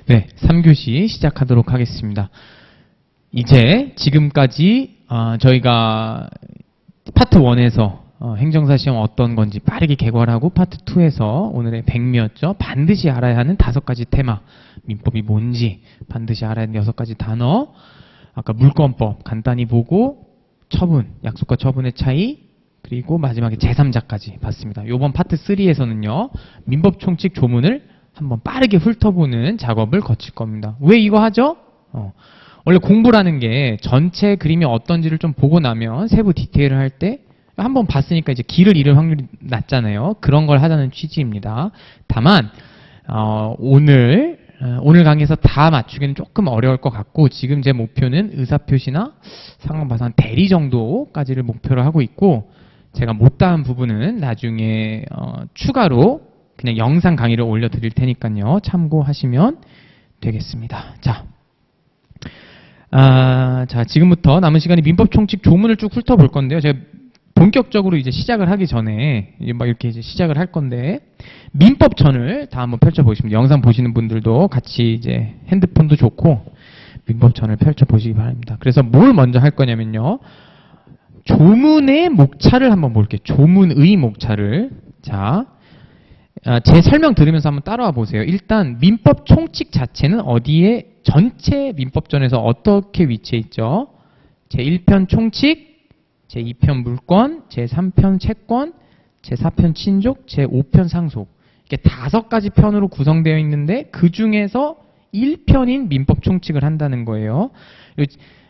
네, 3교시 시작하도록 하겠습니다. 이제 지금까지 저희가 파트 1에서 행정사 시험 어떤 건지 빠르게 개괄하고 파트 2에서 오늘의 백미였죠. 반드시 알아야 하는 5가지 테마, 민법이 뭔지 반드시 알아야 하는 6가지 단어, 아까 물권법 간단히 보고 처분, 약속과 처분의 차이, 그리고 마지막에 제3자까지 봤습니다. 이번 파트 3에서는요. 민법 총칙 조문을 한번 빠르게 훑어보는 작업을 거칠 겁니다. 왜 이거 하죠? 원래 공부라는 게 전체 그림이 어떤지를 좀 보고 나면 세부 디테일을 할 때 한번 봤으니까 이제 길을 잃을 확률이 낮잖아요. 그런 걸 하자는 취지입니다. 다만 오늘 강의에서 다 맞추기는 조금 어려울 것 같고, 지금 제 목표는 의사표시나 상황 봐서 한 대리 정도까지를 목표로 하고 있고, 제가 못다한 부분은 나중에 추가로 그냥 영상 강의를 올려드릴 테니까요. 참고하시면 되겠습니다. 자, 지금부터 남은 시간에 민법 총칙 조문을 쭉 훑어볼 건데요. 제가 본격적으로 이제 시작을 하기 전에 막 이렇게 이제 시작을 할 건데, 민법전을 다 한번 펼쳐보시면, 영상 보시는 분들도 같이 이제 핸드폰도 좋고 민법전을 펼쳐보시기 바랍니다. 그래서 뭘 먼저 할 거냐면요. 조문의 목차를 한번 볼게요. 조문의 목차를. 자, 제 설명 들으면서 한번 따라와 보세요. 일단 민법 총칙 자체는 어디에, 전체 민법전에서 어떻게 위치해 있죠? 제1편 총칙, 제2편 물권, 제3편 채권, 제4편 친족, 제5편 상속, 이렇게 5가지 편으로 구성되어 있는데 그 중에서 1편인 민법 총칙을 한다는 거예요.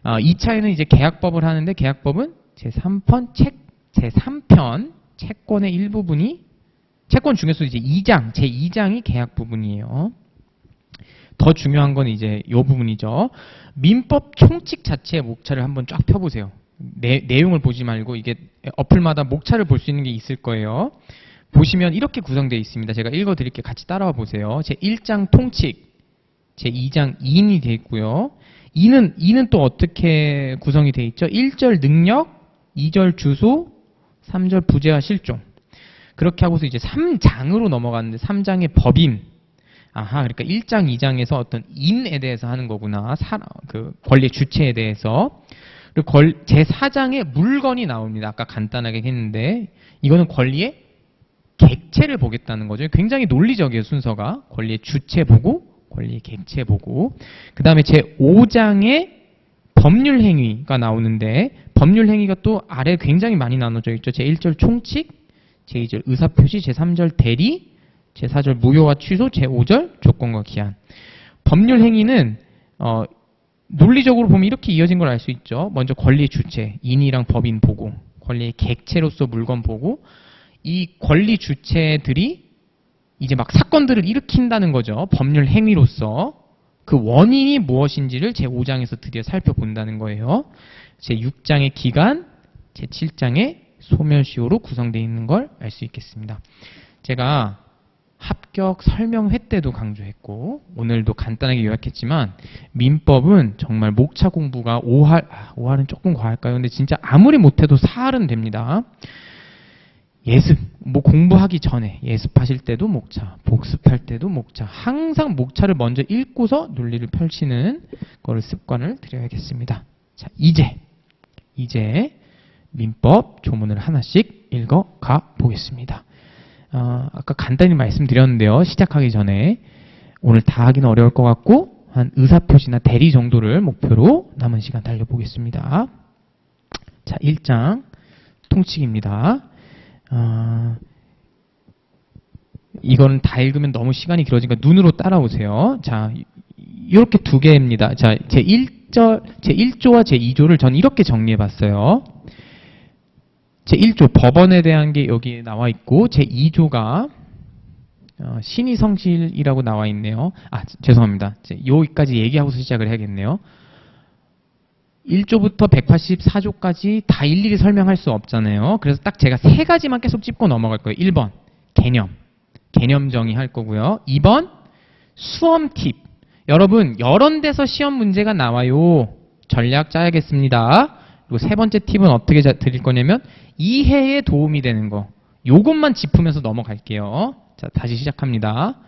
2차에는 이제 계약법을 하는데, 계약법은 제3편 채권의 일부분이, 채권 중에서 이제 2장, 제2장이 계약 부분이에요. 더 중요한 건 이제 이 부분이죠. 민법 총칙 자체의 목차를 한번 쫙 펴보세요. 내용을 보지 말고 이게 어플마다 목차를 볼 수 있는 게 있을 거예요. 보시면 이렇게 구성되어 있습니다. 제가 읽어드릴게요. 같이 따라와 보세요. 제1장 통칙, 제2장 이인이 되어 있고요. 이는 또 어떻게 구성이 되어 있죠? 1절 능력, 2절 주소, 3절 부재와 실종. 그렇게 하고서 이제 3장으로 넘어가는데, 3장의 법인. 그러니까 1장, 2장에서 어떤 인에 대해서 하는 거구나. 그 권리의 주체에 대해서. 그리고 제4장에 물건이 나옵니다. 아까 간단하게 했는데, 이거는 권리의 객체를 보겠다는 거죠. 굉장히 논리적이에요, 순서가. 권리의 주체 보고, 권리의 객체 보고. 그 다음에 제5장에 법률 행위가 나오는데, 법률 행위가 또 아래 굉장히 많이 나눠져 있죠. 제1절 총칙, 제2절 의사표시, 제3절 대리, 제4절 무효와 취소, 제5절 조건과 기한. 법률 행위는 논리적으로 보면 이렇게 이어진 걸 알 수 있죠. 먼저 권리의 주체, 인이랑 법인 보고, 권리의 객체로서 물건 보고, 이 권리 주체들이 이제 막 사건들을 일으킨다는 거죠. 법률 행위로서. 그 원인이 무엇인지를 제5장에서 드디어 살펴본다는 거예요. 제6장의 기간, 제7장의 소멸시효로 구성되어 있는 걸 알 수 있겠습니다. 제가 합격 설명회 때도 강조했고 오늘도 간단하게 요약했지만, 민법은 정말 목차 공부가 5할은 조금 과할까요? 근데 진짜 아무리 못해도 4할은 됩니다. 예습, 공부하기 전에 예습하실 때도 목차, 복습할 때도 목차, 항상 목차를 먼저 읽고서 논리를 펼치는 거를 습관을 들여야겠습니다. 자, 이제 민법 조문을 하나씩 읽어가 보겠습니다. 아까 간단히 말씀드렸는데요. 시작하기 전에 오늘 다 하기는 어려울 것 같고 한 의사표시나 대리 정도를 목표로 남은 시간 달려보겠습니다. 자, 1장 통칙입니다. 이거는 다 읽으면 너무 시간이 길어지니까 눈으로 따라오세요. 자, 이렇게 2개입니다. 자, 제1조와 제2조를 전 이렇게 정리해봤어요. 제1조 법원에 대한 게 여기 나와 있고, 제2조가 신의성실이라고 나와 있네요. 죄송합니다. 여기까지 얘기하고서 시작을 해야겠네요. 1조부터 184조까지 다 일일이 설명할 수 없잖아요. 그래서 딱 제가 3가지만 계속 짚고 넘어갈 거예요. 1번 개념 정의할 거고요. 2번 수험 팁. 여러분 여러 데서 시험 문제가 나와요. 전략 짜야겠습니다. 그리고 3번째 팁은 어떻게 드릴 거냐면 이해에 도움이 되는 거. 요것만 짚으면서 넘어갈게요. 자, 다시 시작합니다.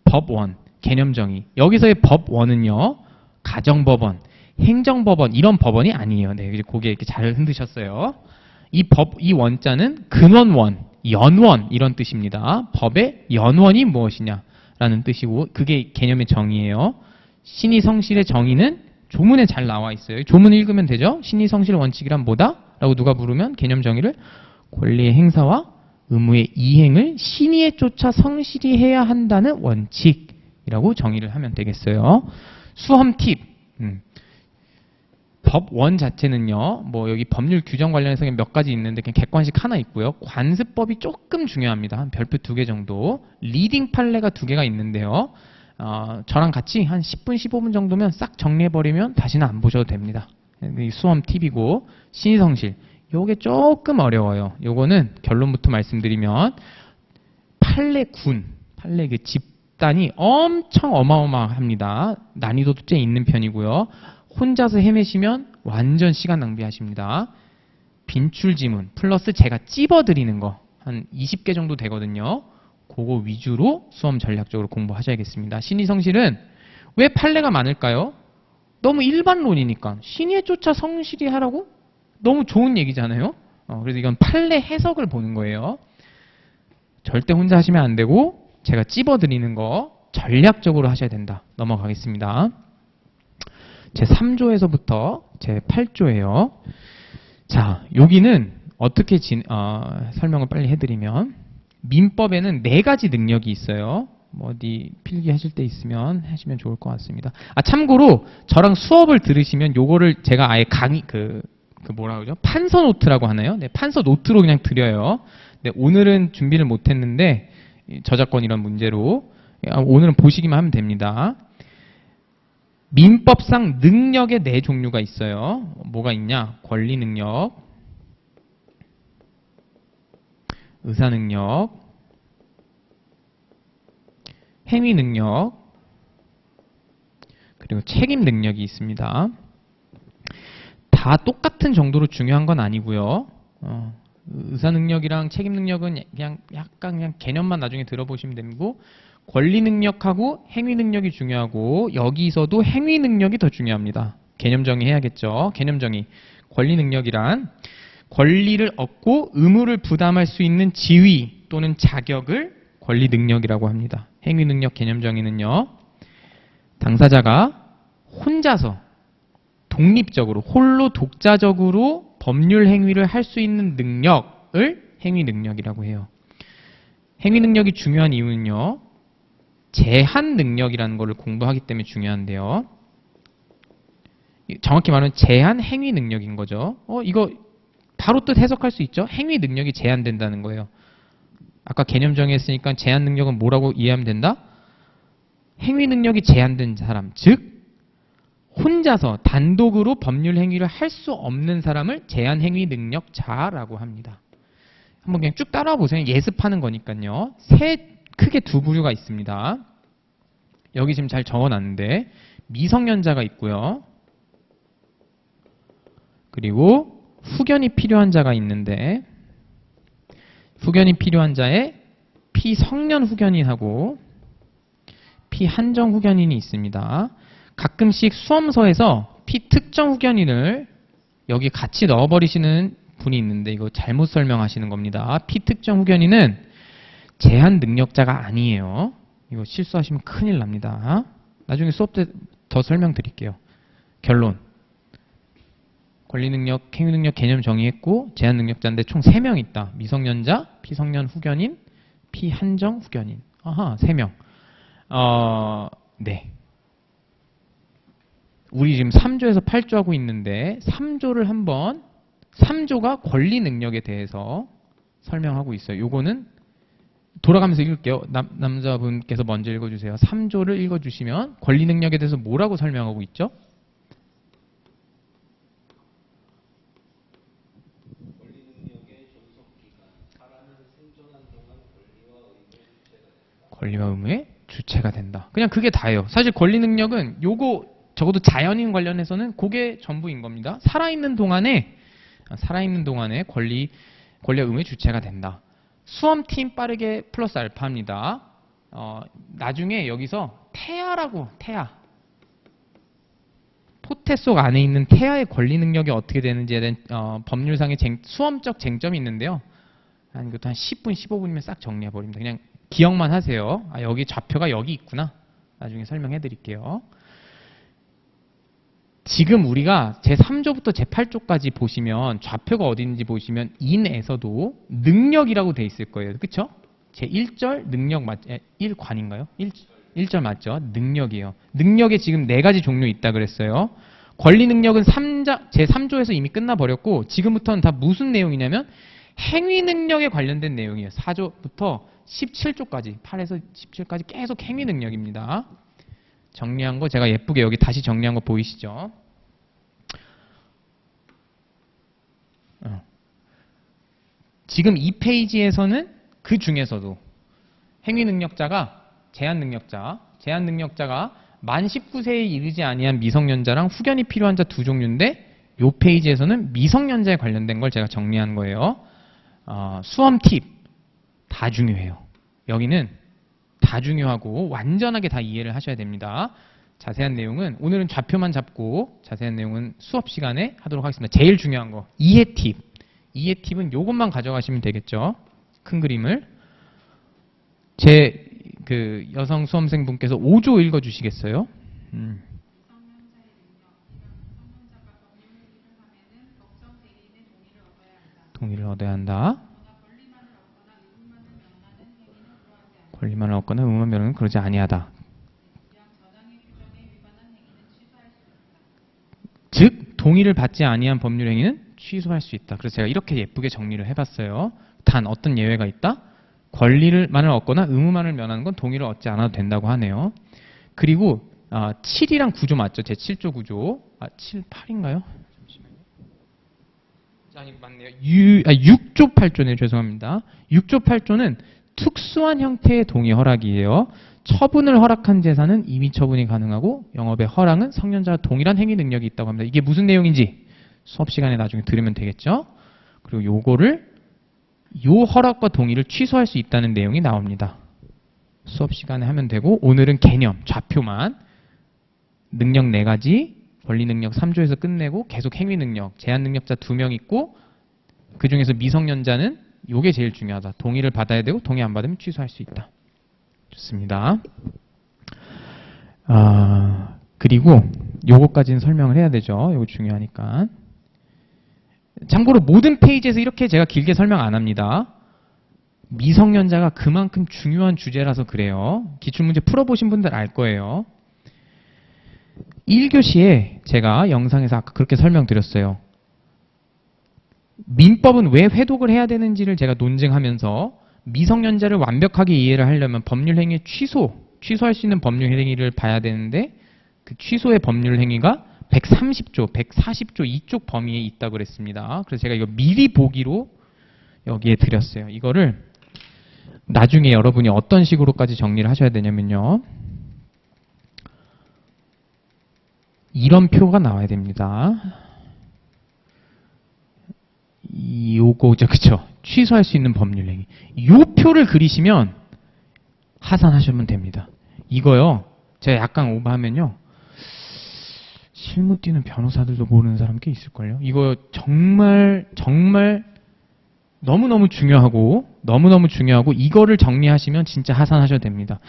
법 1. 개념 정의. 여기서의 법원은요, 가정법원, 행정법원 이런 법원이 아니에요. 네, 이제 고개 이렇게 잘 흔드셨어요. 이 원자는 근원원, 연원 이런 뜻입니다. 법의 연원이 무엇이냐라는 뜻이고 그게 개념의 정의예요. 신의 성실의 정의는 조문에 잘 나와 있어요. 조문 읽으면 되죠. 신의 성실 원칙이란 뭐다? 라고 누가 물으면 개념 정의를 권리의 행사와 의무의 이행을 신의에 쫓아 성실히 해야 한다는 원칙이라고 정의를 하면 되겠어요. 수험 팁. 법원 자체는요, 뭐 여기 법률 규정 관련해서 몇 가지 있는데 그냥 객관식 하나 있고요. 관습법이 조금 중요합니다. 한 별표 2개 정도. 리딩 판례가 2개가 있는데요. 저랑 같이 한 10분, 15분 정도면 싹 정리해버리면 다시는 안 보셔도 됩니다. 이 수험 팁이고, 신의성실. 요게 조금 어려워요. 요거는 결론부터 말씀드리면, 판례군, 판례 그 집단이 엄청 어마어마합니다. 난이도도 꽤 있는 편이고요. 혼자서 헤매시면 완전 시간 낭비하십니다. 빈출지문 플러스 제가 찝어드리는 거 한 20개 정도 되거든요. 그거 위주로 수험 전략적으로 공부하셔야겠습니다. 신의성실은 왜 판례가 많을까요? 너무 일반론이니까. 신의에 쫓아 성실히 하라고? 너무 좋은 얘기잖아요. 그래서 이건 판례 해석을 보는 거예요. 절대 혼자 하시면 안 되고 제가 찝어드리는 거 전략적으로 하셔야 된다. 넘어가겠습니다. 제 3조에서부터 제 8조예요. 자, 여기는 어떻게 설명을 빨리 해드리면 민법에는 4가지 능력이 있어요. 뭐 어디 필기하실 때 있으면 하시면 좋을 것 같습니다. 참고로 저랑 수업을 들으시면 요거를 제가 아예 강의 뭐라 그러죠? 판서 노트라고 하나요? 네, 판서 노트로 그냥 드려요. 네, 오늘은 준비를 못했는데 저작권 이런 문제로 오늘은 보시기만 하면 됩니다. 민법상 능력의 4종류가 있어요. 뭐가 있냐? 권리 능력, 의사 능력, 행위 능력, 그리고 책임 능력이 있습니다. 다 똑같은 정도로 중요한 건 아니고요. 의사 능력이랑 책임 능력은 약간 그냥 개념만 나중에 들어보시면 되고, 권리 능력하고 행위 능력이 중요하고 여기서도 행위 능력이 더 중요합니다. 개념 정의해야겠죠. 개념 정의. 권리 능력이란 권리를 얻고 의무를 부담할 수 있는 지위 또는 자격을 권리 능력이라고 합니다. 행위 능력 개념 정의는요. 당사자가 혼자서 독립적으로 홀로 독자적으로 법률 행위를 할 수 있는 능력을 행위 능력이라고 해요. 행위 능력이 중요한 이유는요. 제한 능력이라는 것을 공부하기 때문에 중요한데요. 정확히 말하면 제한 행위 능력인 거죠. 이거 바로 뜻 해석할 수 있죠. 행위 능력이 제한된다는 거예요. 아까 개념 정의했으니까 제한 능력은 뭐라고 이해하면 된다? 행위 능력이 제한된 사람, 즉 혼자서 단독으로 법률 행위를 할 수 없는 사람을 제한 행위 능력자라고 합니다. 한번 그냥 쭉 따라와 보세요. 예습하는 거니까요. 크게 2부류가 있습니다. 여기 지금 잘 적어놨는데 미성년자가 있고요. 그리고 후견이 필요한 자가 있는데 후견이 필요한 자에 피성년 후견인하고 피한정 후견인이 있습니다. 가끔씩 수험서에서 피특정 후견인을 여기 같이 넣어버리시는 분이 있는데 이거 잘못 설명하시는 겁니다. 피특정 후견인은 제한 능력자가 아니에요. 이거 실수하시면 큰일 납니다. 나중에 수업 때 더 설명드릴게요. 결론. 권리능력, 행위능력 개념 정의했고 제한 능력자인데 총 3명 있다. 미성년자, 피성년 후견인, 피한정 후견인. 3명. 네. 우리 지금 3조에서 8조 하고 있는데 3조가 권리 능력에 대해서 설명하고 있어요. 요거는 돌아가면서 읽을게요. 남자분께서 먼저 읽어주세요. 3조를 읽어주시면 권리 능력에 대해서 뭐라고 설명하고 있죠? 권리와 의무의 주체가 된다. 그냥 그게 다예요. 사실 권리 능력은 요거 적어도 자연인 관련해서는 그게 전부인 겁니다. 살아있는 동안에 권리와 의무의 주체가 된다. 수험팀 빠르게 플러스 알파입니다. 나중에 여기서 태아. 토태 속 안에 있는 태아의 권리 능력이 어떻게 되는지에 대한 법률상의 수험적 쟁점이 있는데요. 이것도 한 10분, 15분이면 싹 정리해 버립니다. 그냥 기억만 하세요. 아, 여기 좌표가 여기 있구나. 나중에 설명해 드릴게요. 지금 우리가 제3조부터 제8조까지 보시면 좌표가 어디 있는지 보시면 in에서도 능력이라고 돼 있을 거예요. 그렇죠? 제1절 능력 1관인가요? 1절 맞죠? 능력이에요. 능력에 지금 4가지 종류 있다 그랬어요. 권리 능력은 제3조에서 이미 끝나버렸고 지금부터는 다 무슨 내용이냐면 행위 능력에 관련된 내용이에요. 4조부터 17조까지 8에서 17까지 계속 행위 능력입니다. 정리한 거 제가 예쁘게 여기 다시 정리한 거 보이시죠? 지금 이 페이지에서는 그 중에서도 행위 능력자가 제한 능력자가 만 19세에 이르지 아니한 미성년자랑 후견이 필요한 자 두 종류인데 이 페이지에서는 미성년자에 관련된 걸 제가 정리한 거예요. 수험 팁 다 중요해요. 여기는 다 중요하고 완전하게 다 이해를 하셔야 됩니다. 자세한 내용은 오늘은 좌표만 잡고 자세한 내용은 수업 시간에 하도록 하겠습니다. 제일 중요한 거 이해 팁. 이해 팁은 이것만 가져가시면 되겠죠. 큰 그림을. 제 여성 수험생분께서 5조 읽어주시겠어요? 동의를 얻어야 한다. 권리만을 얻거나 의무만 면하는 그러지 아니하다. 즉 동의를 받지 아니한 법률 행위는 취소할 수 있다. 그래서 제가 이렇게 예쁘게 정리를 해봤어요. 단 어떤 예외가 있다? 권리만을 얻거나 의무만을 면하는 건 동의를 얻지 않아도 된다고 하네요. 그리고 7이랑 9조 맞죠? 제 7조 9조. 7, 8인가요? 아니 맞네요. 6조 8조네. 죄송합니다. 6조 8조는 특수한 형태의 동의 허락이에요. 처분을 허락한 재산은 임의 처분이 가능하고 영업의 허락은 성년자와 동일한 행위 능력이 있다고 합니다. 이게 무슨 내용인지 수업 시간에 나중에 들으면 되겠죠. 그리고 요거를 요 허락과 동의를 취소할 수 있다는 내용이 나옵니다. 수업 시간에 하면 되고 오늘은 개념, 좌표만 능력 4가지, 권리 능력 3조에서 끝내고 계속 행위 능력, 제한 능력자 2명 있고 그 중에서 미성년자는 요게 제일 중요하다. 동의를 받아야 되고 동의 안 받으면 취소할 수 있다. 좋습니다. 그리고 요거까지는 설명을 해야 되죠. 요거 중요하니까. 참고로 모든 페이지에서 이렇게 제가 길게 설명 안 합니다. 미성년자가 그만큼 중요한 주제라서 그래요. 기출문제 풀어보신 분들 알 거예요. 1교시에 제가 영상에서 아까 그렇게 설명드렸어요. 민법은 왜 회독을 해야 되는지를 제가 논증하면서 미성년자를 완벽하게 이해를 하려면 법률행위 취소할 수 있는 법률행위를 봐야 되는데 그 취소의 법률행위가 130조, 140조 이쪽 범위에 있다고 그랬습니다. 그래서 제가 이거 미리 보기로 여기에 드렸어요. 이거를 나중에 여러분이 어떤 식으로까지 정리를 하셔야 되냐면요. 이런 표가 나와야 됩니다. 요거죠, 그쵸? 취소할 수 있는 법률행위. 요 표를 그리시면 하산하시면 됩니다. 이거요, 제가 약간 오버하면요. 실무 뛰는 변호사들도 모르는 사람 꽤 있을걸요? 이거 정말 너무너무 중요하고 이거를 정리하시면 진짜 하산하셔도 됩니다.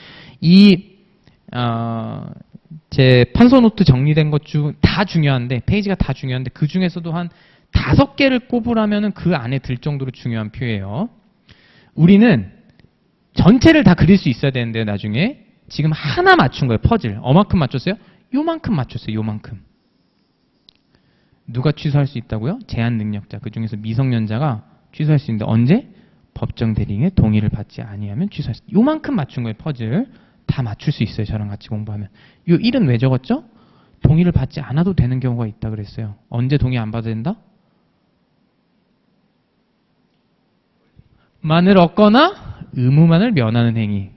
제 판서 노트 정리된 것 중 다 중요한데 페이지가 다 중요한데 그 중에서도 한 5개를 꼽으라면 그 안에 들 정도로 중요한 표예요. 우리는 전체를 다 그릴 수 있어야 되는데요. 나중에 지금 하나 맞춘 거예요. 퍼즐. 얼마큼 맞췄어요? 요만큼 맞췄어요. 요만큼. 누가 취소할 수 있다고요? 제한 능력자. 그 중에서 미성년자가 취소할 수 있는데 언제? 법정 대리인의 동의를 받지 아니하면 취소할 수 있어요. 요만큼 맞춘 거예요. 퍼즐. 다 맞출 수 있어요. 저랑 같이 공부하면. 요 1은 왜 적었죠? 동의를 받지 않아도 되는 경우가 있다 그랬어요. 언제 동의 안 받아야 된다? 만을 얻거나 의무만을 면하는 행위.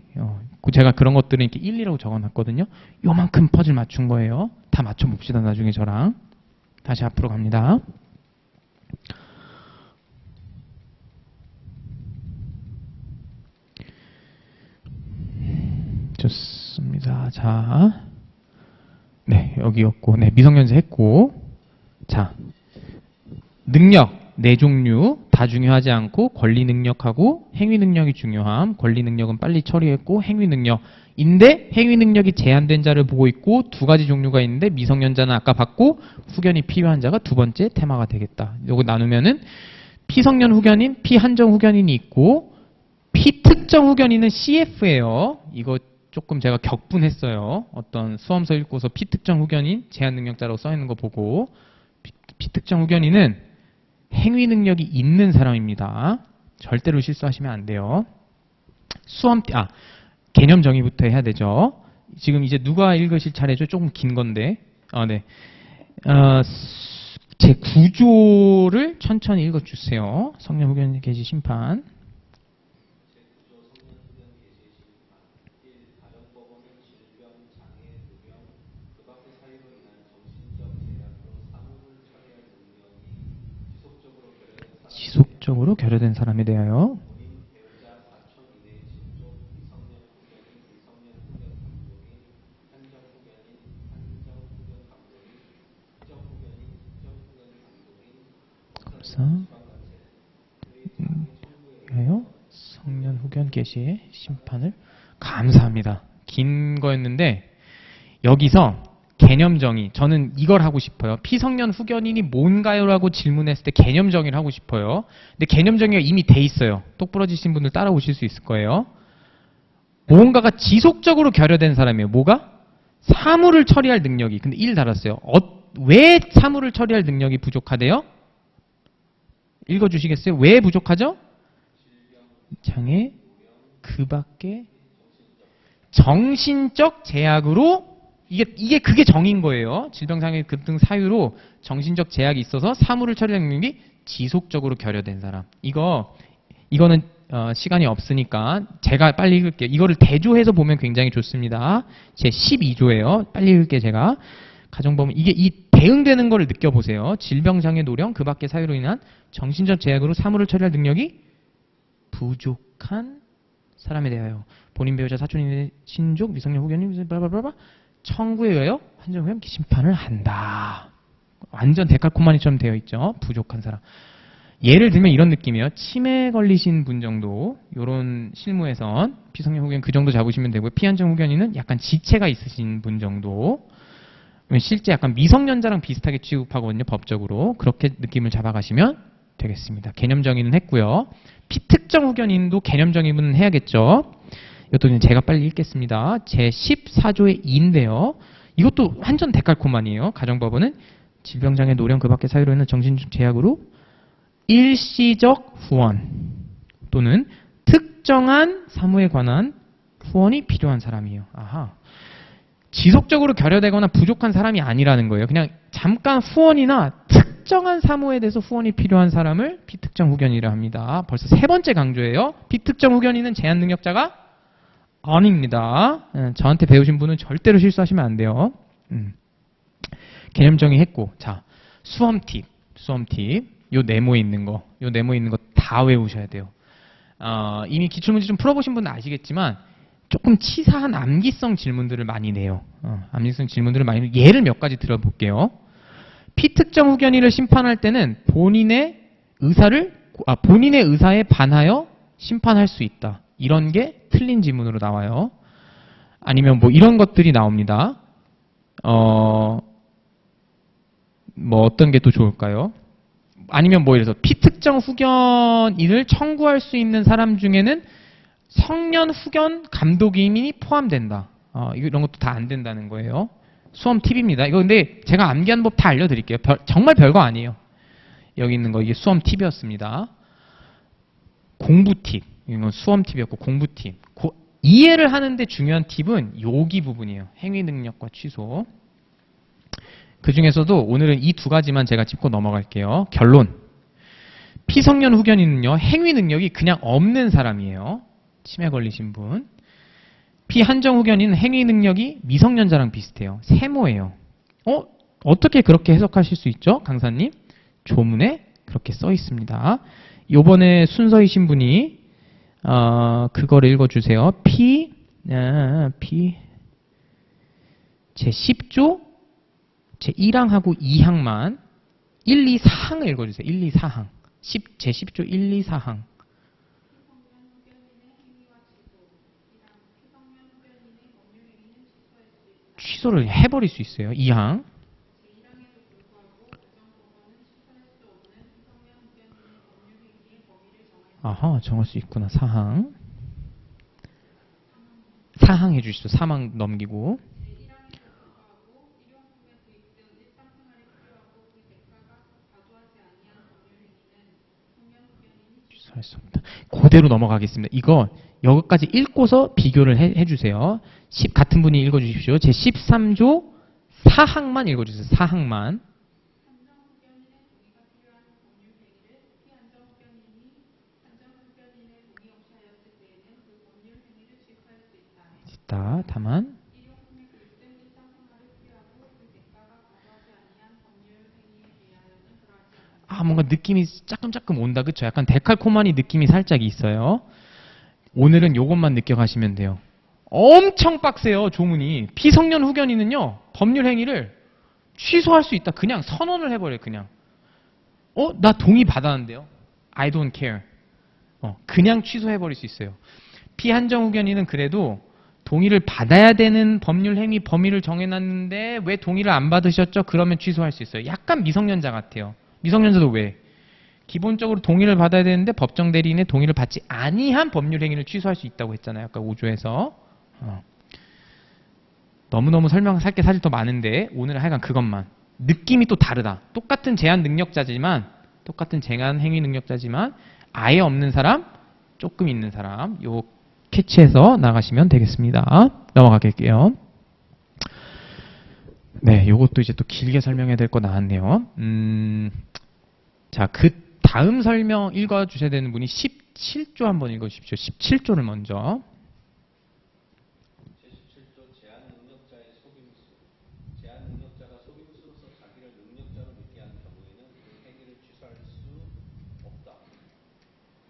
제가 그런 것들은 이렇게 1, 2라고 적어놨거든요. 요만큼 퍼즐 맞춘 거예요. 다 맞춰봅시다. 나중에 저랑. 다시 앞으로 갑니다. 좋습니다. 자, 네, 여기였고, 네, 미성년자 했고, 자, 능력, 네 종류 다 중요하지 않고 권리 능력하고 행위 능력이 중요함. 권리 능력은 빨리 처리했고 행위 능력인데 행위 능력이 제한된 자를 보고 있고 두 가지 종류가 있는데 미성년자는 아까 봤고 후견이 필요한 자가 두 번째 테마가 되겠다. 요거 나누면은 피성년 후견인, 피한정 후견인이 있고 피특정 후견인은 CF예요. 이거 조금 제가 격분했어요. 어떤 수험서 읽고서 피특정 후견인 제한 능력자라고 써 있는 거 보고 피특정 후견인은 행위 능력이 있는 사람입니다. 절대로 실수하시면 안 돼요. 개념 정의부터 해야 되죠. 지금 이제 누가 읽으실 차례죠? 조금 긴 건데. 네. 제 구조를 천천히 읽어주세요. 성년 후견 개시 심판. 지속적으로 결여된 사람에 대하여 위하여 성년 후견 개시의 심판을 감사합니다. 긴 거였는데 여기서 개념 정의, 저는 이걸 하고 싶어요. 피성년 후견인이 뭔가요? 라고 질문했을 때 개념 정의를 하고 싶어요. 근데 개념 정의가 이미 돼 있어요. 똑 부러지신 분들 따라오실 수 있을 거예요. 뭔가가 지속적으로 결여된 사람이에요. 뭐가? 사물을 처리할 능력이. 근데 1 달았어요. 왜 사물을 처리할 능력이 부족하대요? 읽어주시겠어요? 왜 부족하죠? 장애, 그 밖에 정신적 제약으로 그게 정인 거예요. 질병장애 급등 사유로 정신적 제약이 있어서 사물을 처리하는 능력이 지속적으로 결여된 사람. 이거는 시간이 없으니까 제가 빨리 읽을게요. 이거를 대조해서 보면 굉장히 좋습니다. 제 12조예요. 빨리 읽을게요. 제가 가정법은 이 대응되는 거를 느껴보세요. 질병장애 노령 그 밖의 사유로 인한 정신적 제약으로 사물을 처리할 능력이 부족한 사람에 대하여 본인 배우자 사촌인의 신족 미성년 후견인 바라바라바 청구에 의하여 한정후견 심판을 한다. 완전 데칼코마니처럼 되어 있죠. 부족한 사람. 예를 들면 이런 느낌이에요. 치매 걸리신 분 정도 이런 실무에선 피성년 후견 그 정도 잡으시면 되고요. 피한정 후견인은 약간 지체가 있으신 분 정도. 실제 약간 미성년자랑 비슷하게 취급하거든요. 법적으로. 그렇게 느낌을 잡아가시면 되겠습니다. 개념 정의는 했고요. 피특정 후견인도 개념 정의는 해야겠죠. 이것도 제가 빨리 읽겠습니다. 제 14조의 2인데요. 이것도 완전 데칼코마니에요. 가정법원은 질병장애 노령 그 밖의 사유로 있는 정신적 제약으로 일시적 후원 또는 특정한 사무에 관한 후원이 필요한 사람이에요. 아하. 지속적으로 결여되거나 부족한 사람이 아니라는 거예요. 그냥 잠깐 후원이나 특정한 사무에 대해서 후원이 필요한 사람을 피특정 후견이라 합니다. 벌써 세 번째 강조예요. 피특정 후견인은 제한 능력자가 아닙니다. 저한테 배우신 분은 절대로 실수하시면 안 돼요. 개념 정의했고, 자 수험 팁. 요 네모에 있는 거 다 외우셔야 돼요. 이미 기출문제 좀 풀어보신 분은 아시겠지만 조금 치사한 암기성 질문들을 많이 내요. 암기성 질문들을 많이 내요. 예를 몇 가지 들어볼게요. 피특정 후견인을 심판할 때는 본인의 의사에 반하여 심판할 수 있다. 이런 게 틀린 지문으로 나와요. 아니면 뭐 이런 것들이 나옵니다. 뭐 어떤 게 또 좋을까요? 아니면 뭐 이래서 피특정 후견인을 청구할 수 있는 사람 중에는 성년 후견 감독인이 포함된다. 이런 것도 다 안 된다는 거예요. 수험 팁입니다. 이거 근데 제가 암기하는 법 다 알려드릴게요. 정말 별거 아니에요. 여기 있는 거 이게 수험 팁이었습니다. 공부 팁. 이건 수험 팁이었고 공부 팁. 이해를 하는데 중요한 팁은 여기 부분이에요. 행위 능력과 취소. 그 중에서도 오늘은 이 두 가지만 제가 짚고 넘어갈게요. 결론. 피성년 후견인은요. 행위 능력이 그냥 없는 사람이에요. 치매 걸리신 분. 피한정 후견인은 행위 능력이 미성년자랑 비슷해요. 세모예요. 어떻게 그렇게 해석하실 수 있죠? 강사님? 조문에 그렇게 써 있습니다. 요번에 순서이신 분이 그거를 읽어주세요. P 제 10조 제 1항하고 2항만 1, 2, 4항을 읽어주세요. 1, 2, 4항. 제 10조 1, 2, 4항. 취소를 해버릴 수 있어요. 2항. 아하, 정할 수 있구나. 4항. 4항 해주시죠. 3항 넘기고. 취소할 수 없다. 그대로 넘어가겠습니다. 이거 여기까지 읽고서 비교를 해주세요. 같은 분이 읽어주십시오. 제 13조 4항만 읽어주세요. 4항만. 다만 뭔가 느낌이 짜끔짜끔 온다. 그쵸? 약간 데칼코마니 느낌이 살짝 있어요. 오늘은 요것만 느껴가시면 돼요. 엄청 빡세요. 조문이. 피성년 후견인은요. 법률 행위를 취소할 수 있다. 그냥 선언을 해버려요. 그냥. 나 동의 받았는데요. I don't care. 그냥 취소해버릴 수 있어요. 피한정 후견인은 그래도 동의를 받아야 되는 법률 행위 범위를 정해놨는데 왜 동의를 안 받으셨죠? 그러면 취소할 수 있어요. 약간 미성년자 같아요. 미성년자도 왜? 기본적으로 동의를 받아야 되는데 법정 대리인의 동의를 받지 아니한 법률 행위를 취소할 수 있다고 했잖아요. 아까 5조에서. 너무너무 설명할 게 사실 더 많은데 오늘은 하여간 그것만. 느낌이 또 다르다. 똑같은 제한 능력자지만 똑같은 제한 행위 능력자지만 아예 없는 사람, 조금 있는 사람 요 캐치해서 나가시면 되겠습니다. 넘어갈게요. 네, 요것도 이제 또 길게 설명해야 될 거 나왔네요. 자, 그 다음 설명 읽어주셔야 되는 분이 17조 한번 읽어주십시오. 17조를 먼저. 제17조 제한 능력자의 속임수. 제한 능력자가 속임수로서 자기를 능력자로 믿게 하는 경우에는 그 행위를 취소할 수 없다.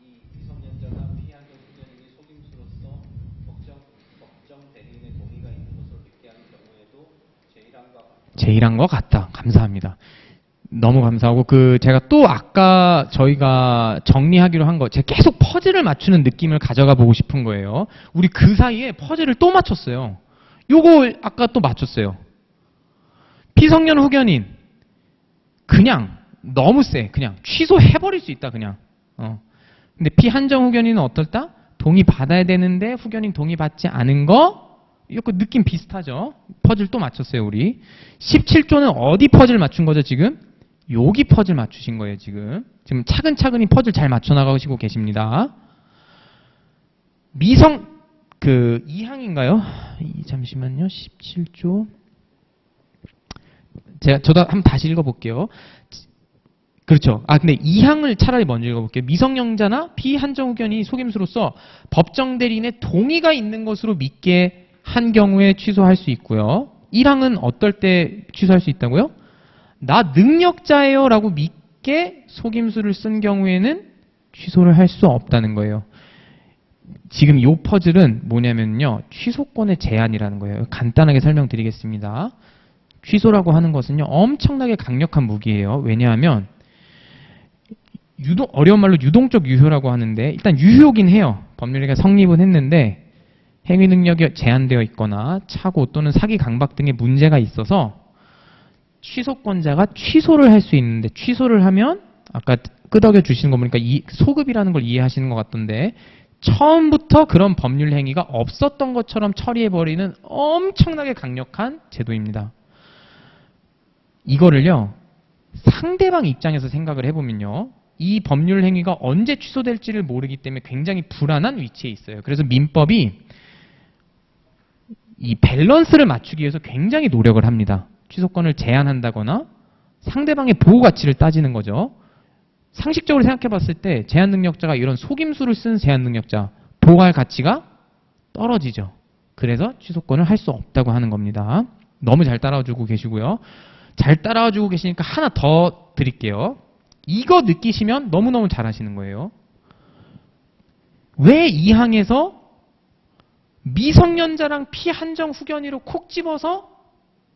이 미성년자나 피한정 후견인이 속임수로서 법정 대리인의 동의가 있는 것으로 믿게 하는 경우에도 제1항과 같다. 감사합니다. 너무 감사하고 제가 또 아까 저희가 정리하기로 한 거 제가 계속 퍼즐을 맞추는 느낌을 가져가 보고 싶은 거예요. 우리 그 사이에 퍼즐을 또 맞췄어요. 요거 아까 또 맞췄어요. 피성년 후견인 그냥 너무 세. 그냥 취소해버릴 수 있다. 그냥. 근데 피한정 후견인은 어떨다? 동의 받아야 되는데 후견인 동의 받지 않은 거 이거 느낌 비슷하죠? 퍼즐 또 맞췄어요. 우리 17조는 어디 퍼즐 맞춘 거죠 지금? 여기 퍼즐 맞추신 거예요, 지금. 지금 차근차근히 퍼즐 잘 맞춰나가시고 계십니다. 미성, 2항인가요? 잠시만요. 17조. 저도 한번 다시 읽어볼게요. 그렇죠. 근데 2항을 차라리 먼저 읽어볼게요. 미성년자나 피한정 후견이 속임수로서 법정 대리인의 동의가 있는 것으로 믿게 한 경우에 취소할 수 있고요. 1항은 어떨 때 취소할 수 있다고요? 나 능력자예요 라고 믿게 속임수를 쓴 경우에는 취소를 할 수 없다는 거예요. 지금 이 퍼즐은 뭐냐면요. 취소권의 제한이라는 거예요. 간단하게 설명드리겠습니다. 취소라고 하는 것은요. 엄청나게 강력한 무기예요. 왜냐하면 어려운 말로 유동적 유효라고 하는데 일단 유효긴 해요. 법률에가 성립은 했는데 행위 능력이 제한되어 있거나 착오 또는 사기 강박 등의 문제가 있어서 취소권자가 취소를 할 수 있는데 취소를 하면 아까 끄덕여 주시는 거 보니까 소급이라는 걸 이해하시는 것 같던데 처음부터 그런 법률 행위가 없었던 것처럼 처리해버리는 엄청나게 강력한 제도입니다. 이거를요. 상대방 입장에서 생각을 해보면요. 이 법률 행위가 언제 취소될지를 모르기 때문에 굉장히 불안한 위치에 있어요. 그래서 민법이 이 밸런스를 맞추기 위해서 굉장히 노력을 합니다. 취소권을 제한한다거나 상대방의 보호 가치를 따지는 거죠. 상식적으로 생각해 봤을 때 제한 능력자가 이런 속임수를 쓴 제한 능력자 보호할 가치가 떨어지죠. 그래서 취소권을 할 수 없다고 하는 겁니다. 너무 잘 따라와주고 계시고요. 잘 따라와주고 계시니까 하나 더 드릴게요. 이거 느끼시면 너무너무 잘하시는 거예요. 왜 이 항에서 미성년자랑 피한정 후견인으로 콕 집어서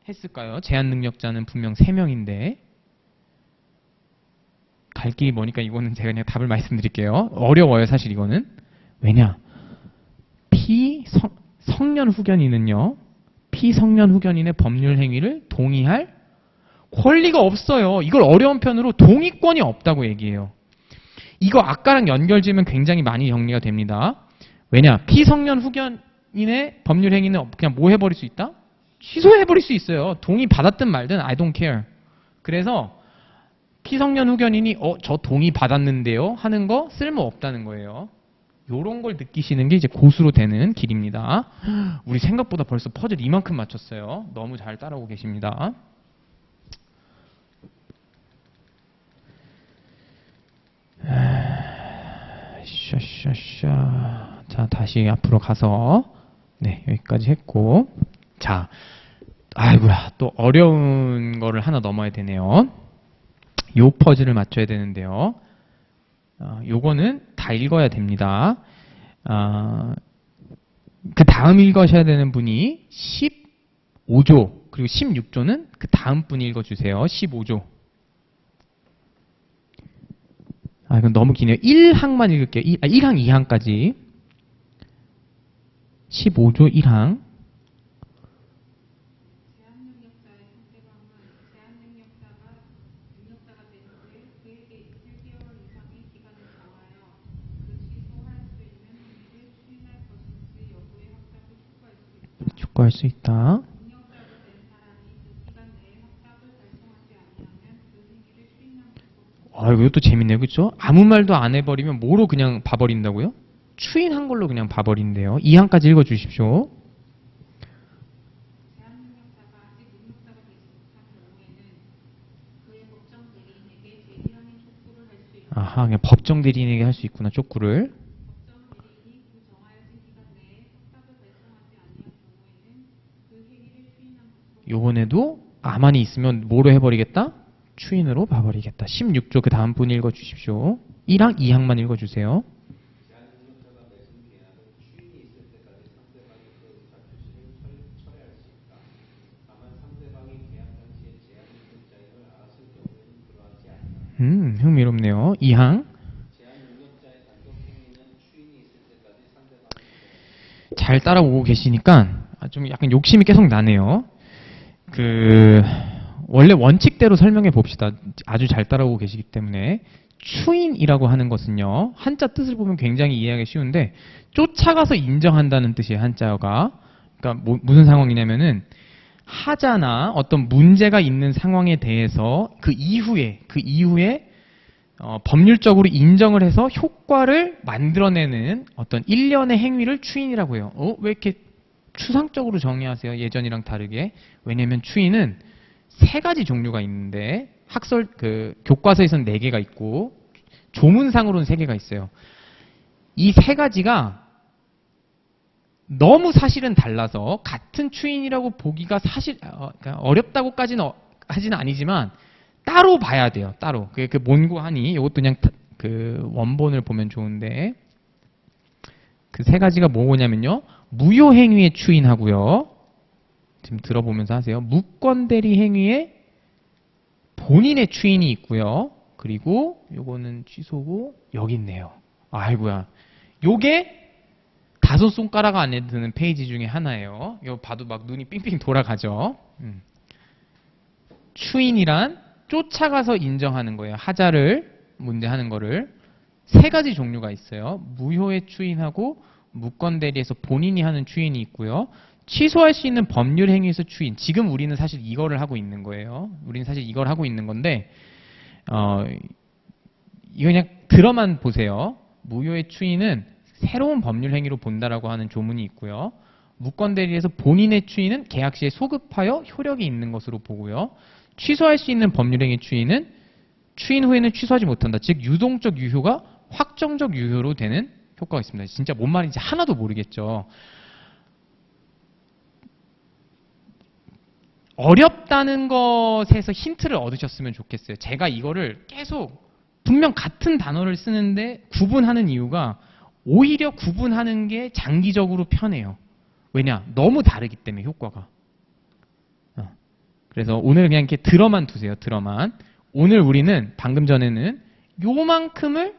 했을까요? 제한 능력자는 분명 3명인데. 갈 길이 머니까 이거는 제가 그냥 답을 말씀드릴게요. 어려워요, 사실 이거는. 왜냐? 성년 후견인은요. 피성년 후견인의 법률 행위를 동의할 권리가 없어요. 이걸 어려운 편으로 동의권이 없다고 얘기해요. 이거 아까랑 연결지으면 굉장히 많이 정리가 됩니다. 왜냐? 피성년 후견인의 법률 행위는 그냥 뭐 해버릴 수 있다? 취소해버릴 수 있어요. 동의 받았든 말든 I don't care. 그래서 피성년 후견인이 저 동의 받았는데요 하는 거 쓸모없다는 거예요. 요런 걸 느끼시는 게 이제 고수로 되는 길입니다. 우리 생각보다 벌써 퍼즐 이만큼 맞췄어요. 너무 잘 따라오고 계십니다. 샤샤샤. 자, 다시 앞으로 가서 네, 여기까지 했고. 자, 아이고야, 또 어려운 거를 하나 넘어야 되네요. 요 퍼즐을 맞춰야 되는데요. 요거는 다 읽어야 됩니다. 그 다음 읽으셔야 되는 분이 15조 그리고 16조는 그 다음 분이 읽어주세요. 15조. 이건 너무 기네요. 1항만 읽을게요. 1항, 2항까지. 15조 1항. 촉구할 수 있다. 이것도 재밌네요. 그렇죠? 아무 말도 안 해버리면 뭐로 그냥 봐버린다고요? 추인한 걸로 그냥 봐버린대요. 2항까지 읽어주십시오. 아하, 그냥 법정 대리인에게 할 수 있구나, 촉구를. 요번에도 아만이 있으면 뭐로 해버리겠다? 추인으로 봐버리겠다. 16조 그 다음 분 읽어주십시오. 1항, 2항만 읽어주세요. 흥미롭네요. 2항. 잘 따라오고 계시니까 좀 약간 욕심이 계속 나네요. 원래 원칙대로 설명해 봅시다. 아주 잘 따라오고 계시기 때문에. 추인이라고 하는 것은요, 한자 뜻을 보면 굉장히 이해하기 쉬운데, 쫓아가서 인정한다는 뜻이에요, 한자가. 그러니까 무슨 상황이냐면은, 하자나 어떤 문제가 있는 상황에 대해서 그 이후에 법률적으로 인정을 해서 효과를 만들어내는 어떤 일련의 행위를 추인이라고 해요. 왜 이렇게 추상적으로 정의하세요? 예전이랑 다르게. 왜냐면 추인은 3가지 종류가 있는데, 교과서에서는 4개가 있고, 조문상으로는 3개가 있어요. 이 3가지가 너무 사실은 달라서 같은 추인이라고 보기가 사실 그러니까 어렵다고까지는 하지는 아니지만 따로 봐야 돼요. 따로. 그 몬고하니 이것도 그냥 그 원본을 보면 좋은데, 그 3가지가 뭐냐면요, 무효행위의 추인하고요. 지금 들어보면서 하세요. 무권대리 행위의 본인의 추인이 있고요. 그리고 요거는 취소고 여기 있네요. 아이고야. 요게 5손가락 안에 드는 페이지 중에 하나예요. 이거 봐도 막 눈이 삥삥 돌아가죠. 추인이란 쫓아가서 인정하는 거예요. 하자를 문제하는 거를. 3가지 종류가 있어요. 무효의 추인하고 무권대리에서 본인이 하는 추인이 있고요. 취소할 수 있는 법률 행위에서 추인. 지금 우리는 사실 이거를 하고 있는 거예요. 우리는 사실 이걸 하고 있는 건데, 이거 그냥 들어만 보세요. 무효의 추인은 새로운 법률 행위로 본다라고 하는 조문이 있고요. 무권대리에서 본인의 추인은 계약 시에 소급하여 효력이 있는 것으로 보고요. 취소할 수 있는 법률 행위 추인은 추인 후에는 취소하지 못한다. 즉 유동적 유효가 확정적 유효로 되는 효과가 있습니다. 진짜 뭔 말인지 하나도 모르겠죠. 어렵다는 것에서 힌트를 얻으셨으면 좋겠어요. 제가 이거를 계속 분명 같은 단어를 쓰는데 구분하는 이유가 오히려 구분하는 게 장기적으로 편해요. 왜냐? 너무 다르기 때문에 효과가. 그래서 오늘 그냥 이렇게 들어만 두세요. 들어만. 오늘 우리는 방금 전에는 요만큼을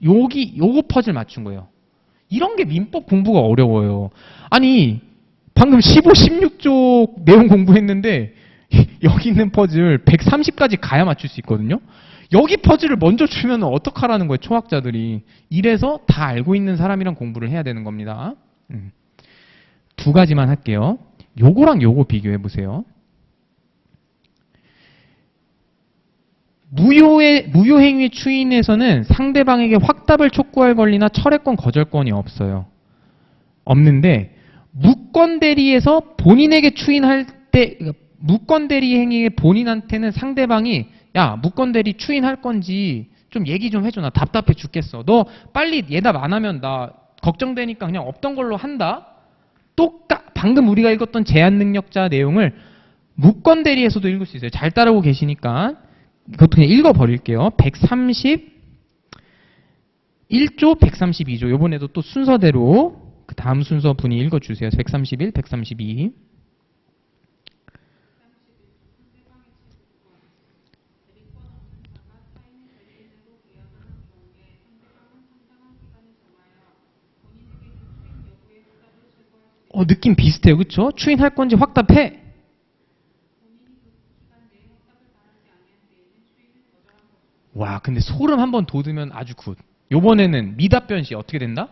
요거 퍼즐 맞춘 거예요. 이런 게 민법 공부가 어려워요. 아니 방금 15, 16쪽 내용 공부했는데 여기 있는 퍼즐 130까지 가야 맞출 수 있거든요. 여기 퍼즐을 먼저 주면 어떡하라는 거예요, 초학자들이. 이래서 다 알고 있는 사람이랑 공부를 해야 되는 겁니다. 두 가지만 할게요. 요거랑 요거 비교해 보세요. 무효행위 추인에서는 상대방에게 확답을 촉구할 권리나 철회권, 거절권이 없어요. 없는데 무권 대리에서 본인에게 추인할 때 무권 대리 행위에 본인한테는 상대방이 야 무권 대리 추인할 건지 좀 얘기 좀 해줘. 나 답답해 죽겠어. 너 빨리 예답 안 하면 나 걱정되니까 그냥 없던 걸로 한다. 방금 우리가 읽었던 제한 능력자 내용을 무권 대리에서도 읽을 수 있어요. 잘 따르고 계시니까 이것도 그냥 읽어버릴게요. 131조, 132조 요번에도 또 순서대로 그 다음 순서 분이 읽어주세요. 131, 132. 느낌 비슷해요. 그쵸? 추인할 건지 확답해. 와, 근데 소름 한번 돋으면 아주 굿. 요번에는 미답변 시 어떻게 된다?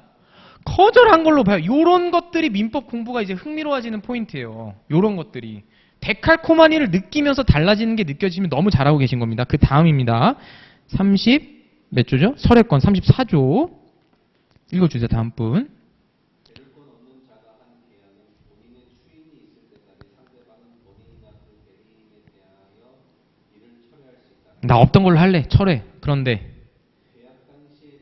거절한 걸로 봐요. 요런 것들이 민법 공부가 이제 흥미로워지는 포인트예요. 요런 것들이. 데칼코마니를 느끼면서 달라지는 게 느껴지면 너무 잘하고 계신 겁니다. 그 다음입니다. 몇 조죠? 설해권 34조. 읽어주세요. 다음 분. 대리권 없는 자가 한 계약은 본인의 추인이 있을 때까지 상대방은 본인이나 그 대리인에 대하여 이를 철회할 수 있다. 나 없던 걸로 할래. 철회. 그런데 계약 당시에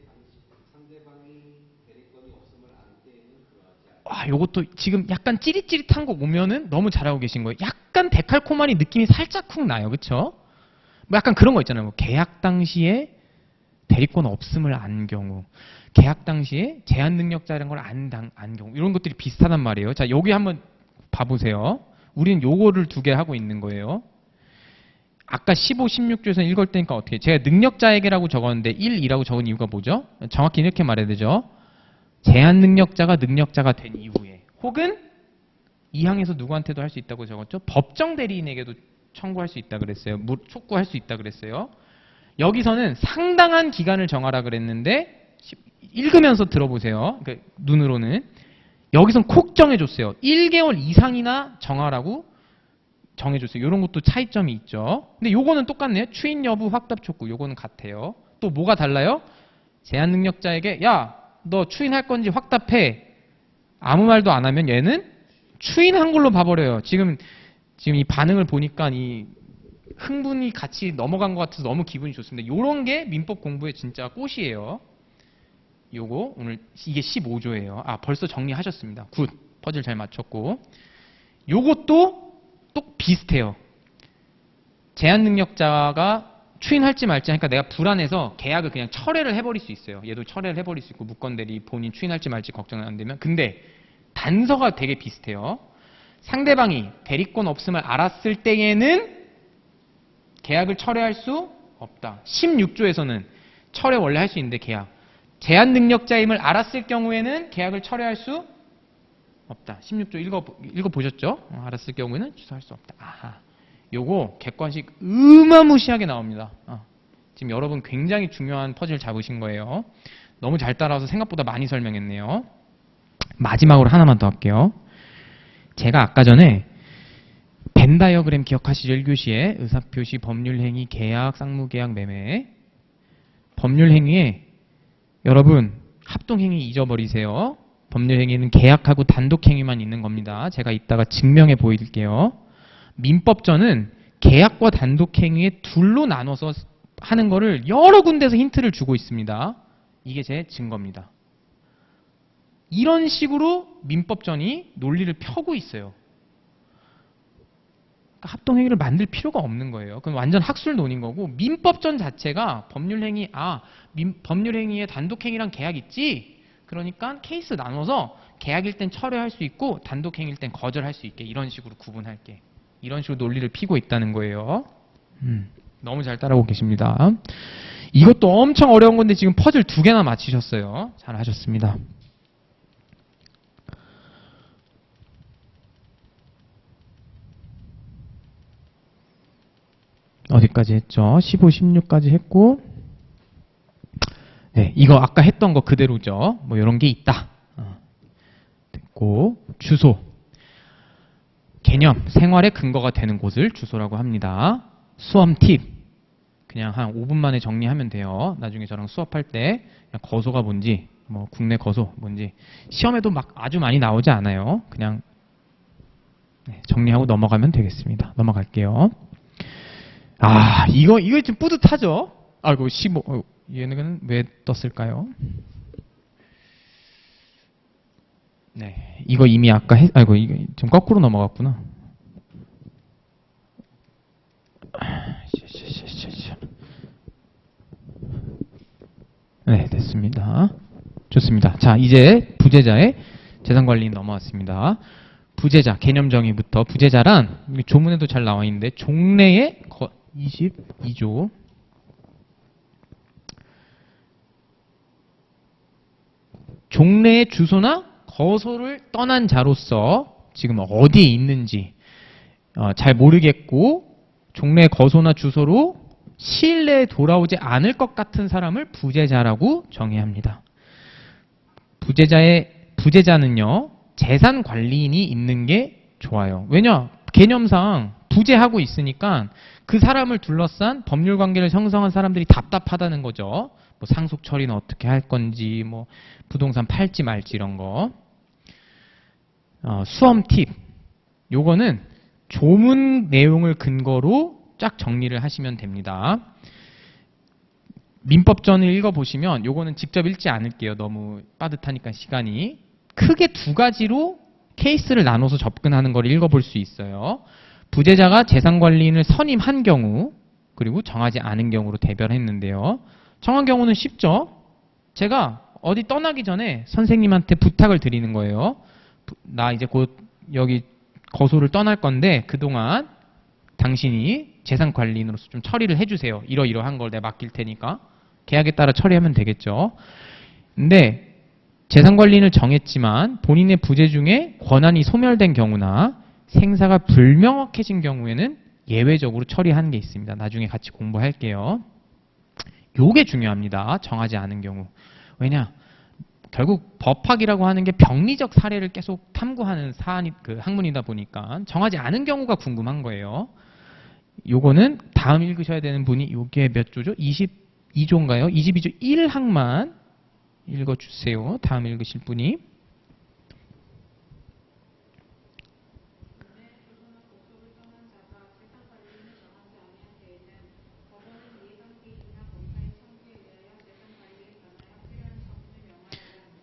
상대방이 대리권이 없음을 안 때에는 그러하지 않다. 요것도 지금 약간 찌릿찌릿한 거 오면은 너무 잘하고 계신 거예요. 약간 데칼코마니 느낌이 살짝 쿵 나요. 그쵸? 뭐 약간 그런 거 있잖아요. 뭐 계약 당시에 대리권 없음을 안 경우, 계약 당시에 제한 능력자라는 걸 안 경우, 이런 것들이 비슷하단 말이에요. 자, 여기 한번 봐보세요. 우리는 요거를 두 개 하고 있는 거예요. 아까 15, 16조에서 읽을 때니까 어떻게, 제가 능력자에게라고 적었는데 1, 2라고 적은 이유가 뭐죠? 정확히 이렇게 말해야 되죠. 제한 능력자가 능력자가 된 이후에, 혹은 이 항에서 누구한테도 할 수 있다고 적었죠. 법정 대리인에게도 청구할 수 있다 그랬어요. 촉구할 수 있다 그랬어요. 여기서는 상당한 기간을 정하라 그랬는데 읽으면서 들어보세요. 그러니까 눈으로는 여기선 콕 정해줬어요. 1개월 이상이나 정하라고 정해줬어요. 이런 것도 차이점이 있죠. 근데 요거는 똑같네요. 추인 여부, 확답 촉구. 요거는 같아요. 또 뭐가 달라요? 제한 능력자에게 야, 너 추인할 건지 확답해. 아무 말도 안 하면 얘는 추인한 걸로 봐버려요. 지금 이 반응을 보니까 이 흥분이 같이 넘어간 것 같아서 너무 기분이 좋습니다. 요런 게 민법 공부의 진짜 꽃이에요. 요거 오늘 이게 15조예요. 벌써 정리하셨습니다. 굿. 퍼즐 잘 맞췄고. 요것도 또 비슷해요. 제한 능력자가 추인할지 말지 하니까 내가 불안해서 계약을 그냥 철회를 해버릴 수 있어요. 얘도 철회를 해버릴 수 있고 무건대리 본인 추인할지 말지 걱정 안 되면. 근데 단서가 되게 비슷해요. 상대방이 대리권 없음을 알았을 때에는 계약을 철회할 수 없다. 16조에서는 철회 원래 할 수 있는데 계약. 제한 능력자임을 알았을 경우에는 계약을 철회할 수 없다. 16조 읽어보셨죠? 알았을 경우에는 취소할 수 없다. 아하. 요거 객관식 어마무시하게 나옵니다. 지금 여러분 굉장히 중요한 퍼즐 잡으신 거예요. 너무 잘 따라와서 생각보다 많이 설명했네요. 마지막으로 하나만 더 할게요. 제가 아까 전에 벤 다이어그램 기억하시죠? 1교시에 의사표시, 법률행위, 계약, 쌍무계약, 매매. 법률행위에 여러분 합동행위 잊어버리세요. 법률행위는 계약하고 단독행위만 있는 겁니다. 제가 이따가 증명해 보일게요. 민법전은 계약과 단독행위에 둘로 나눠서 하는 거를 여러 군데서 힌트를 주고 있습니다. 이게 제 증거입니다. 이런 식으로 민법전이 논리를 펴고 있어요. 그러니까 합동행위를 만들 필요가 없는 거예요. 그건 완전 학술논인 거고, 민법전 자체가 법률행위, 법률행위에 단독행위랑 계약 있지? 그러니까 케이스 나눠서 계약일 땐 철회할 수 있고 단독행위일 땐 거절할 수 있게 이런 식으로 구분할게. 이런 식으로 논리를 피고 있다는 거예요. 너무 잘 따라오고 계십니다. 이것도 엄청 어려운 건데 지금 퍼즐 2개나 맞히셨어요. 잘 하셨습니다. 어디까지 했죠? 15, 16까지 했고, 네, 이거 아까 했던 거 그대로죠. 뭐 이런 게 있다. 됐고, 주소. 개념, 생활의 근거가 되는 곳을 주소라고 합니다. 수험 팁. 그냥 한 5분 만에 정리하면 돼요. 나중에 저랑 수업할 때 그냥 거소가 뭔지, 뭐 국내 거소 뭔지 시험에도 막 아주 많이 나오지 않아요. 그냥 정리하고 넘어가면 되겠습니다. 넘어갈게요. 아, 이거 좀 뿌듯하죠? 아이고, 15. 얘는 왜 떴을까요? 네, 이거 이미 아까 아이고, 이거 좀 거꾸로 넘어갔구나. 네, 됐습니다. 좋습니다. 자, 이제 부재자의 재산관리 넘어왔습니다. 부재자, 개념 정의부터. 부재자란 조문에도 잘 나와 있는데 종래의 22조 종래의 주소나 거소를 떠난 자로서 지금 어디에 있는지 잘 모르겠고 종래의 거소나 주소로 시일 내에 돌아오지 않을 것 같은 사람을 부재자라고 정의합니다. 부재자는요, 재산 관리인이 있는 게 좋아요. 왜냐? 개념상 부재하고 있으니까 그 사람을 둘러싼 법률 관계를 형성한 사람들이 답답하다는 거죠. 뭐 상속 처리는 어떻게 할 건지, 뭐 부동산 팔지 말지 이런 거. 수험 팁. 요거는 조문 내용을 근거로 쫙 정리를 하시면 됩니다. 민법전을 읽어보시면 요거는 직접 읽지 않을게요. 너무 빠듯하니까 시간이. 크게 두 가지로 케이스를 나눠서 접근하는 걸 읽어볼 수 있어요. 부재자가 재산관리인을 선임한 경우 그리고 정하지 않은 경우로 대별했는데요. 정한 경우는 쉽죠. 제가 어디 떠나기 전에 선생님한테 부탁을 드리는 거예요. 나 이제 곧 여기 거소를 떠날 건데 그동안 당신이 재산관리인으로서 좀 처리를 해주세요. 이러이러한 걸 내가 맡길 테니까 계약에 따라 처리하면 되겠죠. 근데 재산관리인을 정했지만 본인의 부재 중에 권한이 소멸된 경우나 생사가 불명확해진 경우에는 예외적으로 처리하는 게 있습니다. 나중에 같이 공부할게요. 요게 중요합니다. 정하지 않은 경우. 왜냐? 결국 법학이라고 하는 게 병리적 사례를 계속 탐구하는 사안이 그 학문이다 보니까 정하지 않은 경우가 궁금한 거예요. 요거는 다음 읽으셔야 되는 분이 요게 몇 조죠? 22조인가요? 22조 1항만 읽어주세요. 다음 읽으실 분이.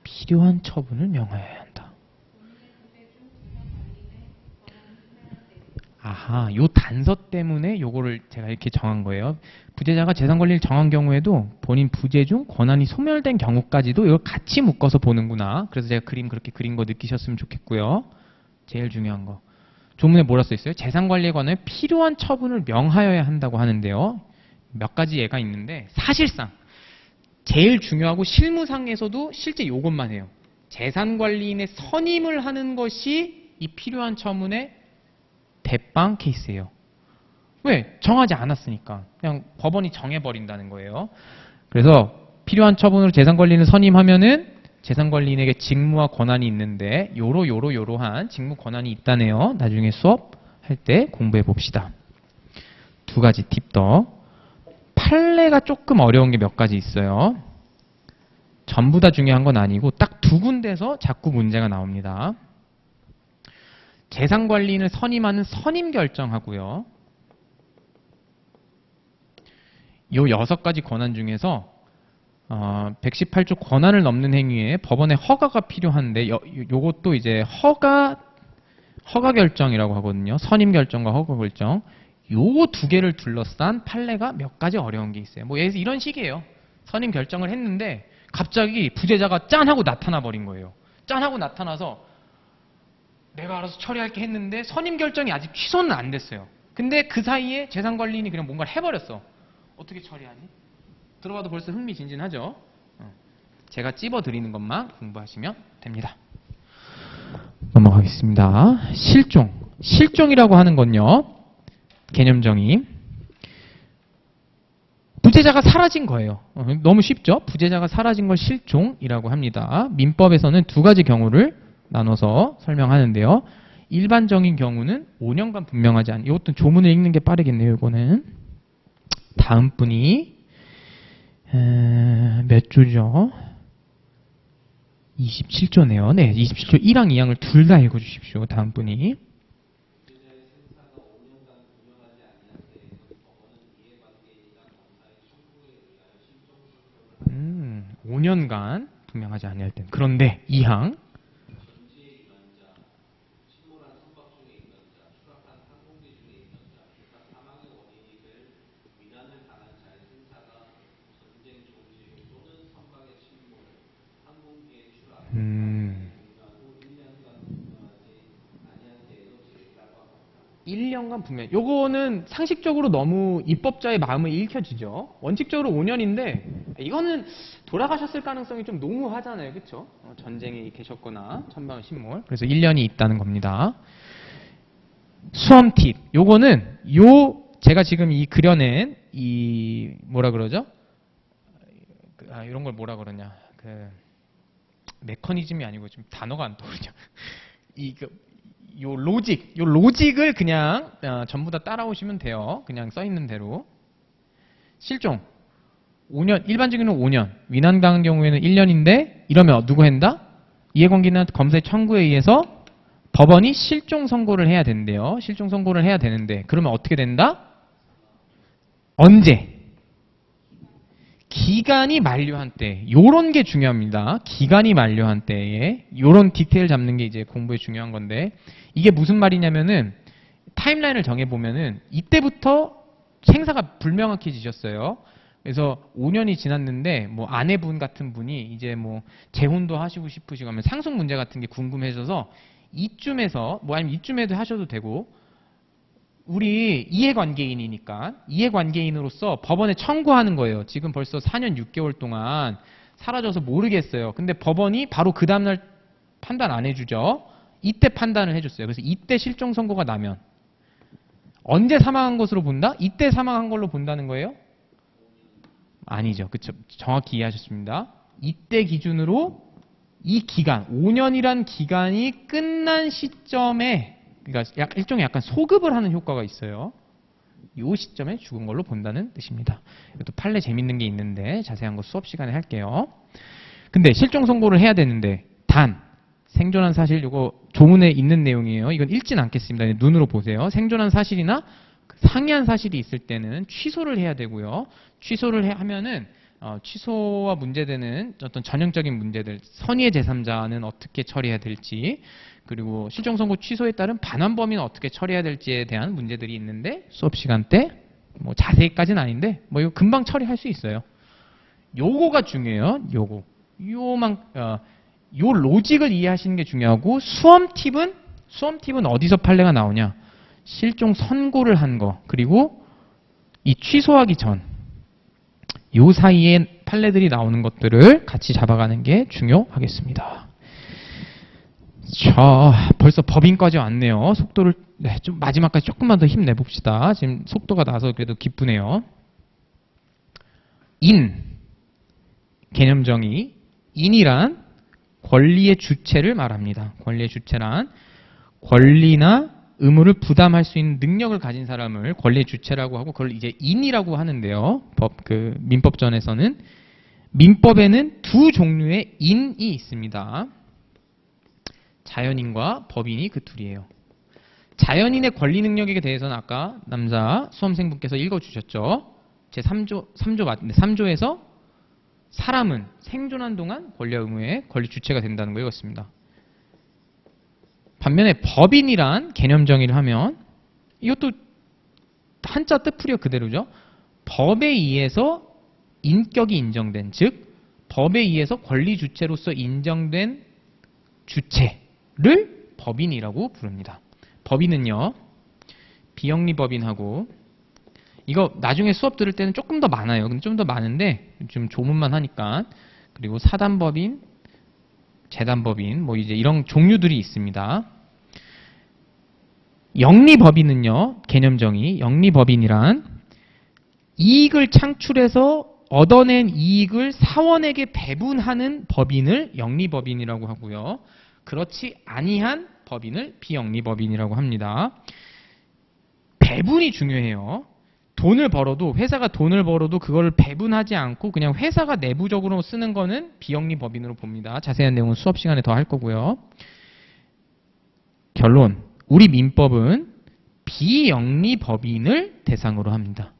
필요한 처분을 명하여야 한다. 아하, 요 단서 때문에 요거를 제가 이렇게 정한 거예요. 부재자가 재산관리를 정한 경우에도 본인 부재 중 권한이 소멸된 경우까지도 이걸 같이 묶어서 보는구나. 그래서 제가 그림 그렇게 그린 거 느끼셨으면 좋겠고요. 제일 중요한 거. 조문에 뭐라 써 있어요? 재산관리에 관해 필요한 처분을 명하여야 한다고 하는데요. 몇 가지 예가 있는데 사실상 제일 중요하고 실무상에서도 실제 요것만 해요. 재산관리인의 선임을 하는 것이 이 필요한 처분의 대빵 케이스예요. 왜? 정하지 않았으니까. 그냥 법원이 정해버린다는 거예요. 그래서 필요한 처분으로 재산관리인을 선임하면은 재산관리인에게 직무와 권한이 있는데 요러한 직무 권한이 있다네요. 나중에 수업할 때 공부해 봅시다. 두 가지 팁 더. 판례가 조금 어려운 게 몇 가지 있어요. 전부 다 중요한 건 아니고 딱 두 군데서 자꾸 문제가 나옵니다. 재산관리인을 선임하는 선임 결정하고요. 요 6가지 권한 중에서 118조 권한을 넘는 행위에 법원의 허가가 필요한데 요것도 이제 허가 결정이라고 하거든요. 선임 결정과 허가 결정. 요 두 개를 둘러싼 판례가 몇 가지 어려운 게 있어요. 뭐 이런 식이에요. 선임 결정을 했는데 갑자기 부재자가 짠 하고 나타나 버린 거예요. 짠 하고 나타나서 내가 알아서 처리할게 했는데 선임 결정이 아직 취소는 안 됐어요. 근데 그 사이에 재산관리인이 그냥 뭔가를 해버렸어. 어떻게 처리하니? 들어봐도 벌써 흥미진진하죠? 제가 찝어드리는 것만 공부하시면 됩니다. 넘어가겠습니다. 실종. 실종이라고 하는 건요. 개념정의. 부재자가 사라진 거예요. 너무 쉽죠? 부재자가 사라진 걸 실종이라고 합니다. 민법에서는 두 가지 경우를 나눠서 설명하는데요. 일반적인 경우는 5년간 분명하지 않은, 이것도 조문을 읽는 게 빠르겠네요. 이거는 다음 분이 몇 조죠? 27조네요. 네, 27조 1항 2항을 둘 다 읽어주십시오. 다음 분이 5년간 분명하지 아니할 땐. 그런데 2항 음. 1년간 분명. 요거는 상식적으로 너무 입법자의 마음을 읽혀지죠. 원칙적으로 5년인데 이거는 돌아가셨을 가능성이 좀 농후하잖아요. 그렇죠? 전쟁에 계셨거나 천방의 신몰. 그래서 1년이 있다는 겁니다. 수험 팁. 요거는 제가 지금 이 그려낸 이 뭐라 그러죠? 이런 걸 뭐라 그러냐? 메커니즘이 아니고 지금 단어가 안 떠오르죠. 요 로직을 그냥 전부 다 따라오시면 돼요. 그냥 써 있는 대로. 실종 5년, 일반적인 5년, 위난당한 경우에는 1년인데 이러면 누구 한다? 이해관계나 검사의 청구에 의해서 법원이 실종 선고를 해야 된대요. 실종 선고를 해야 되는데 그러면 어떻게 된다? 언제? 기간이 만료한 때. 요런 게 중요합니다. 기간이 만료한 때에 요런 디테일 잡는 게 이제 공부에 중요한 건데 이게 무슨 말이냐면은 타임라인을 정해보면은 이때부터 생사가 불명확해지셨어요. 그래서 5년이 지났는데 뭐 아내분 같은 분이 이제 뭐 재혼도 하시고 싶으시고 하면 상속 문제 같은 게 궁금해져서 이쯤에서 뭐 아니면 이쯤에도 하셔도 되고 우리 이해관계인이니까 이해관계인으로서 법원에 청구하는 거예요. 지금 벌써 4년 6개월 동안 사라져서 모르겠어요. 근데 법원이 바로 그 다음날 판단 안 해주죠. 이때 판단을 해줬어요. 그래서 이때 실종 선고가 나면 언제 사망한 것으로 본다? 이때 사망한 걸로 본다는 거예요? 아니죠. 그쵸? 정확히 이해하셨습니다. 이때 기준으로 이 기간, 5년이란 기간이 끝난 시점에 그러니까 일종의 약간 소급을 하는 효과가 있어요. 이 시점에 죽은 걸로 본다는 뜻입니다. 또 판례 재밌는 게 있는데 자세한 거 수업 시간에 할게요. 근데 실종 선고를 해야 되는데 단 생존한 사실 이거 조문에 있는 내용이에요. 이건 읽진 않겠습니다. 눈으로 보세요. 생존한 사실이나 상이한 사실이 있을 때는 취소를 해야 되고요. 취소를 하면은 취소와 문제되는 어떤 전형적인 문제들, 선의의 제3자는 어떻게 처리해야 될지, 그리고 실종 선고 취소에 따른 반환 범위는 어떻게 처리해야 될지에 대한 문제들이 있는데 수업 시간 때 뭐 자세히까지는 아닌데 뭐 이거 금방 처리할 수 있어요. 요거가 중요해요. 요 로직을 이해하시는 게 중요하고 수험 팁은 어디서 판례가 나오냐? 실종 선고를 한 거, 그리고 이 취소하기 전 요 사이에 판례들이 나오는 것들을 같이 잡아가는 게 중요하겠습니다. 자, 벌써 법인까지 왔네요. 속도를 좀 마지막까지 조금만 더 힘내봅시다. 지금 속도가 나서 그래도 기쁘네요. 개념 정의. 인이란 권리의 주체를 말합니다. 권리의 주체란 권리나 의무를 부담할 수 있는 능력을 가진 사람을 권리의 주체라고 하고 그걸 이제 인이라고 하는데요. 민법전에서는 민법에는 두 종류의 인이 있습니다. 자연인과 법인이 그 둘이에요. 자연인의 권리 능력에 대해서는 아까 남자 수험생분께서 읽어주셨죠. 제 3조에서 사람은 생존한 동안 권리와 의무의 권리 주체가 된다는 거 읽었습니다. 반면에 법인이란 개념 정의를 하면 이것도 한자 뜻풀이가 그대로죠. 법에 의해서 인격이 인정된, 즉 법에 의해서 권리 주체로서 인정된 주체를 법인이라고 부릅니다. 법인은요, 비영리법인하고 이거 나중에 수업 들을 때는 조금 더 많아요. 근데 좀 더 많은데 좀 조문만 하니까. 그리고 사단법인, 재단법인 뭐 이제 이런 종류들이 있습니다. 영리법인은요, 개념정의, 영리법인이란 이익을 창출해서 얻어낸 이익을 사원에게 배분하는 법인을 영리법인이라고 하고요. 그렇지 아니한 법인을 비영리법인이라고 합니다. 배분이 중요해요. 돈을 벌어도, 회사가 돈을 벌어도 그걸 배분하지 않고 그냥 회사가 내부적으로 쓰는 거는 비영리법인으로 봅니다. 자세한 내용은 수업 시간에 더 할 거고요. 결론, 우리 민법은 비영리법인을 대상으로 합니다.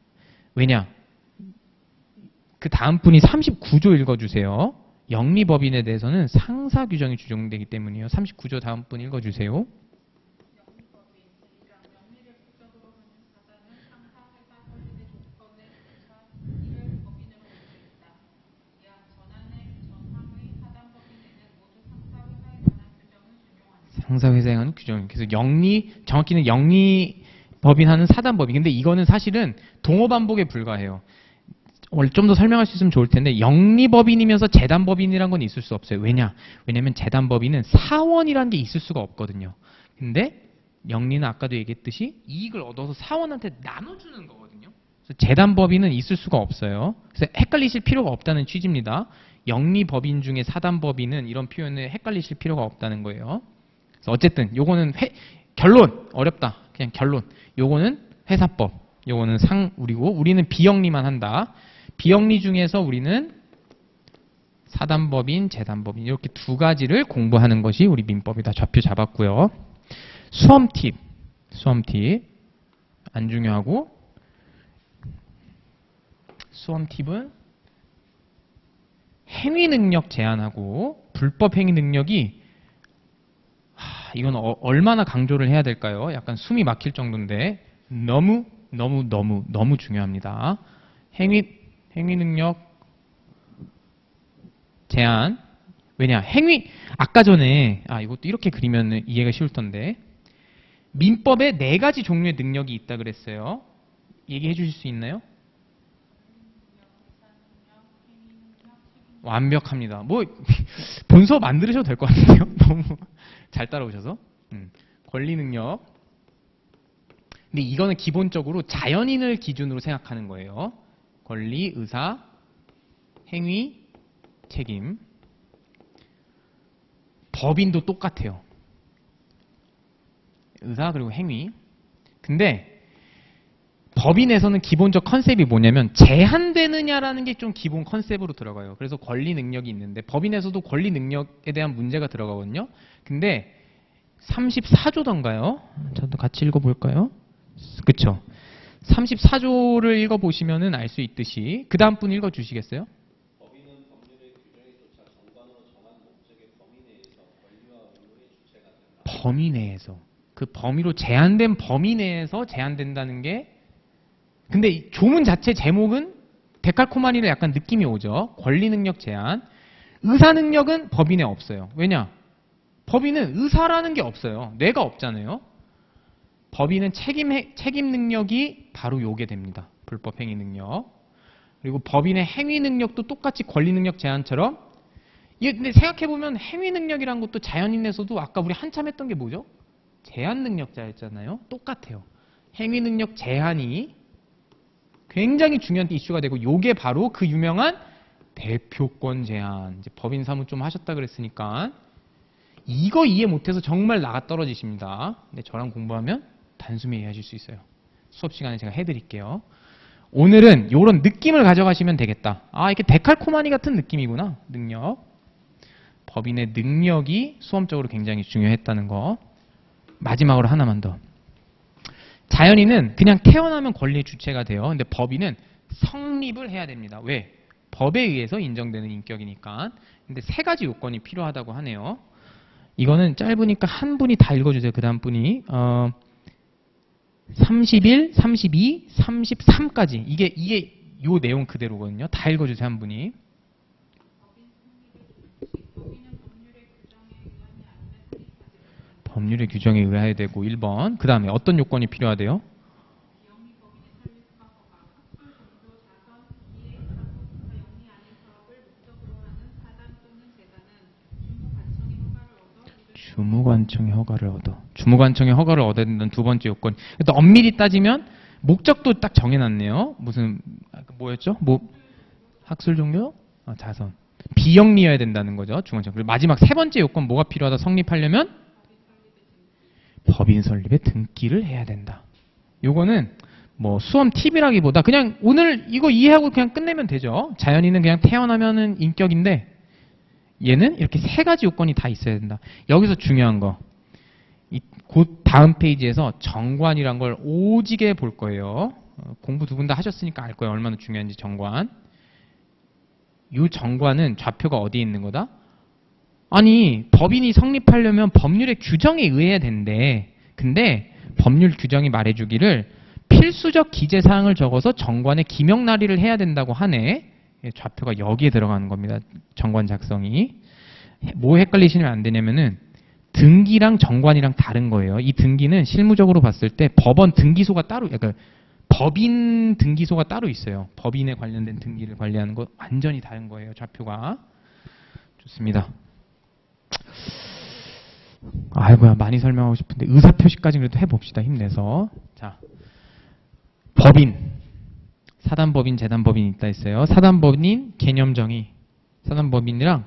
왜냐? 그 다음 분이 39조 읽어주세요. 영리법인에 대해서는 상사 규정이 규정되기 때문이에요. 39조 다음 분 읽어주세요. 상사회사에 관한 규정. 그래서 정확히는 영리법인 하는 사단법인. 근데 이거는 사실은 동어반복에 불과해요. 원래 좀 더 설명할 수 있으면 좋을 텐데 영리법인이면서 재단법인이란 건 있을 수 없어요. 왜냐면 재단법인은 사원이라는 게 있을 수가 없거든요. 근데 영리는 아까도 얘기했듯이 이익을 얻어서 사원한테 나눠주는 거거든요. 그래서 재단법인은 있을 수가 없어요. 그래서 헷갈리실 필요가 없다는 취지입니다. 영리법인 중에 사단법인은 이런 표현에 헷갈리실 필요가 없다는 거예요. 그래서 어쨌든 요거는 결론 어렵다. 그냥 결론. 요거는 회사법. 요거는 우리는 비영리만 한다. 비영리 중에서 우리는 사단법인, 재단법인 이렇게 두 가지를 공부하는 것이 우리 민법이다. 좌표 잡았고요. 수험 팁 안 중요하고 수험 팁은 행위 능력 제한하고 불법 행위 능력이 이건 얼마나 강조를 해야 될까요? 약간 숨이 막힐 정도인데 너무 중요합니다. 행위 능력 제한. 왜냐? 아까 전에 이것도 이렇게 그리면 이해가 쉬울 텐데 민법에 4가지 종류의 능력이 있다 그랬어요. 얘기해 주실 수 있나요? 완벽합니다. 뭐 본서 만들으셔도 될 것 같은데요. 너무 잘 따라오셔서. 권리 능력. 근데 이거는 기본적으로 자연인을 기준으로 생각하는 거예요. 권리, 의사, 행위, 책임. 법인도 똑같아요. 의사 그리고 행위. 근데 법인에서는 기본적 컨셉이 뭐냐면 제한되느냐라는 게 좀 기본 컨셉으로 들어가요. 그래서 권리 능력이 있는데 법인에서도 권리 능력에 대한 문제가 들어가거든요. 근데 34조던가요? 저도 같이 읽어볼까요? 그쵸? 34조를 읽어보시면은 알 수 있듯이 그 다음 분 읽어주시겠어요? 법인은 법률의 규정에 쫓아 정관으로 정한 목적의 범위 내에서 권리와 의무의 주체가 된다. 범위 내에서. 그 범위로 제한된 범위 내에서 제한된다는 게 근데 이 조문 자체 제목은 데칼코마니로 약간 느낌이 오죠. 권리 능력 제한. 의사 능력은 법인에 없어요. 왜냐? 법인은 의사라는 게 없어요. 뇌가 없잖아요. 법인은 책임 능력이 바로 요게 됩니다. 불법 행위 능력. 그리고 법인의 행위 능력도 똑같이 권리 능력 제한처럼 근데 생각해보면 행위 능력이란 것도 자연인에서도 아까 우리 한참 했던 게 뭐죠? 제한 능력자였잖아요. 똑같아요. 행위 능력 제한이 굉장히 중요한 이슈가 되고 요게 바로 그 유명한 대표권 제한. 이제 법인 사무 좀 하셨다 그랬으니까 이거 이해 못해서 정말 나가 떨어지십니다. 근데 저랑 공부하면 단숨에 이해하실 수 있어요. 수업 시간에 제가 해드릴게요. 오늘은 이런 느낌을 가져가시면 되겠다. 이게 데칼코마니 같은 느낌이구나. 능력. 법인의 능력이 수험적으로 굉장히 중요했다는 거. 마지막으로 하나만 더. 자연인은 그냥 태어나면 권리의 주체가 돼요. 근데 법인은 성립을 해야 됩니다. 왜? 법에 의해서 인정되는 인격이니까. 근데 3가지 요건이 필요하다고 하네요. 이거는 짧으니까 한 분이 다 읽어주세요. 그 다음 분이 31, 32, 33까지 이게 요 내용 그대로거든요. 다 읽어주세요. 한 분이. 법률의 규정에 의해야 되고 1번. 그 다음에 어떤 요건이 필요하대요? 주무관청의 허가를 얻어. 주무관청의 허가를 얻어야 된다는 두 번째 요건. 또 엄밀히 따지면 목적도 딱 정해놨네요. 무슨 뭐였죠? 뭐 학술 종교? 자선. 비영리여야 된다는 거죠. 중앙청. 그리고 마지막 세 번째 요건 뭐가 필요하다 성립하려면 법인 설립에 등기를 해야 된다. 요거는 뭐 수험 팁이라기보다 그냥 오늘 이거 이해하고 그냥 끝내면 되죠. 자연인은 그냥 태어나면은 인격인데 얘는 이렇게 세 가지 요건이 다 있어야 된다. 여기서 중요한 거. 곧 다음 페이지에서 정관이란 걸 오지게 볼 거예요. 공부 두 분 다 하셨으니까 알 거예요. 얼마나 중요한지 정관. 이 정관은 좌표가 어디에 있는 거다? 아니 법인이 성립하려면 법률의 규정에 의해야 된대. 근데 법률 규정이 말해주기를 필수적 기재사항을 적어서 정관에 기명 날의를 해야 된다고 하네. 좌표가 여기에 들어가는 겁니다. 정관 작성이. 뭐 헷갈리시면 안 되냐면은 등기랑 정관이랑 다른 거예요. 이 등기는 실무적으로 봤을 때 법원 등기소가 따로, 그러니까 법인 등기소가 따로 있어요. 법인에 관련된 등기를 관리하는 거 완전히 다른 거예요. 좌표가. 좋습니다. 아이고야 많이 설명하고 싶은데 의사표시까지 그래도 해봅시다. 힘내서. 자, 법인. 사단법인, 재단법인 있다 했어요. 사단법인 개념정의. 사단법인이랑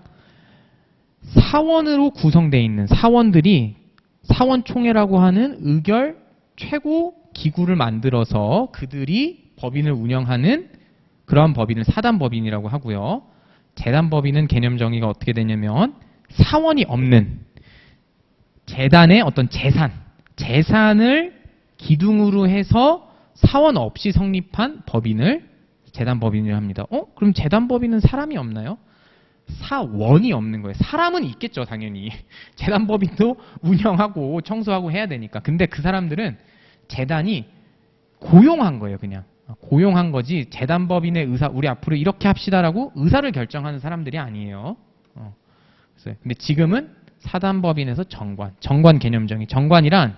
사원으로 구성되어 있는 사원들이 사원총회라고 하는 의결 최고 기구를 만들어서 그들이 법인을 운영하는 그러한 법인을 사단법인이라고 하고요. 재단법인은 개념 정의가 어떻게 되냐면 사원이 없는 재단의 어떤 재산을 기둥으로 해서 사원 없이 성립한 법인을 재단법인이라고 합니다. 그럼 재단법인은 사람이 없나요? 사원이 없는 거예요. 사람은 있겠죠, 당연히. 재단법인도 운영하고 청소하고 해야 되니까. 근데 그 사람들은 재단이 고용한 거예요, 그냥. 고용한 거지 재단법인의 의사, 우리 앞으로 이렇게 합시다라고 의사를 결정하는 사람들이 아니에요. 근데 지금은 사단법인에서 정관 개념정의. 정관이란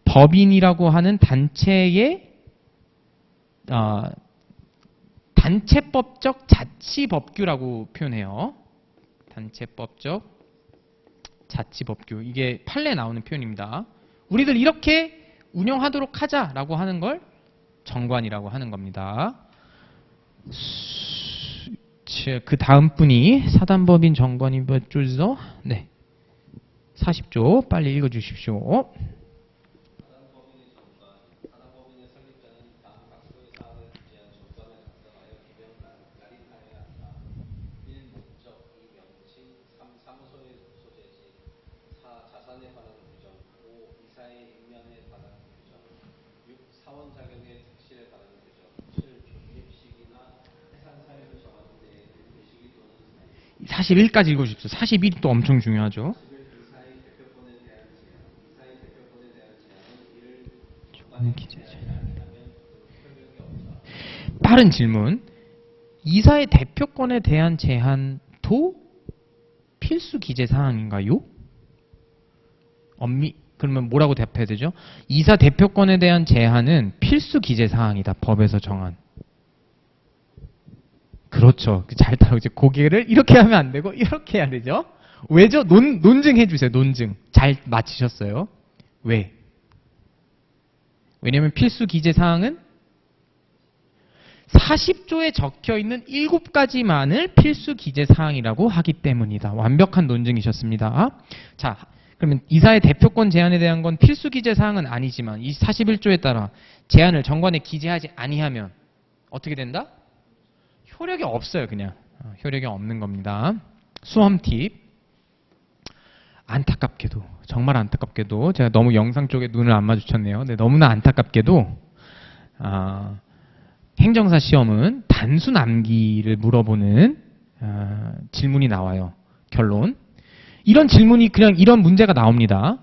법인이라고 하는 단체의 단체법적 자치법규라고 표현해요. 단체법적 자치법규. 이게 판례에 나오는 표현입니다. 우리들 이렇게 운영하도록 하자라고 하는 걸 정관이라고 하는 겁니다. 그 다음 분이 사단법인 정관이 몇 조죠? 네, 40조 빨리 읽어주십시오. 사단법인의 설립자는 다음 각소의 사항을 규제한 조건을 작성하여 기명 날인하여야 한다. 1. 목적 2. 명칭 3. 사무소의 소재지 4. 자산에 관한 규정 5. 이사의 임면에 관한 규정 6. 사원 자격의 특실에 관한 규정 7. 중립식이나 해산 사유를 정하는 데에 대시기 또는 사유 41까지 읽어주십시오. 41이 또 엄청 중요하죠. 이사의 대표권에 대한 제한 이사의 대표권에 대한 제한은 이를 빠른 질문. 이사의 대표권에 대한 제한도 필수 기재 사항인가요? 그러면 뭐라고 대답해야 되죠? 이사 대표권에 대한 제한은 필수 기재 사항이다. 법에서 정한. 그렇죠. 잘 따라오죠. 이제 고개를 이렇게 하면 안 되고 이렇게 해야 되죠. 왜죠? 논증해 주세요. 논증. 잘 맞히셨어요. 왜? 왜냐하면 필수 기재 사항은 40조에 적혀 있는 7가지만을 필수 기재 사항이라고 하기 때문이다. 완벽한 논증이셨습니다. 자, 그러면 이사의 대표권 제한에 대한 건 필수 기재 사항은 아니지만 이 41조에 따라 제한을 정관에 기재하지 아니하면 어떻게 된다? 효력이 없어요, 그냥. 효력이 없는 겁니다. 수험 팁. 안타깝게도, 정말 안타깝게도 제가 너무 영상 쪽에 눈을 안 마주쳤네요. 근데 너무나 안타깝게도 행정사 시험은 단순 암기를 물어보는 질문이 나와요. 결론. 이런 질문이 그냥 이런 문제가 나옵니다.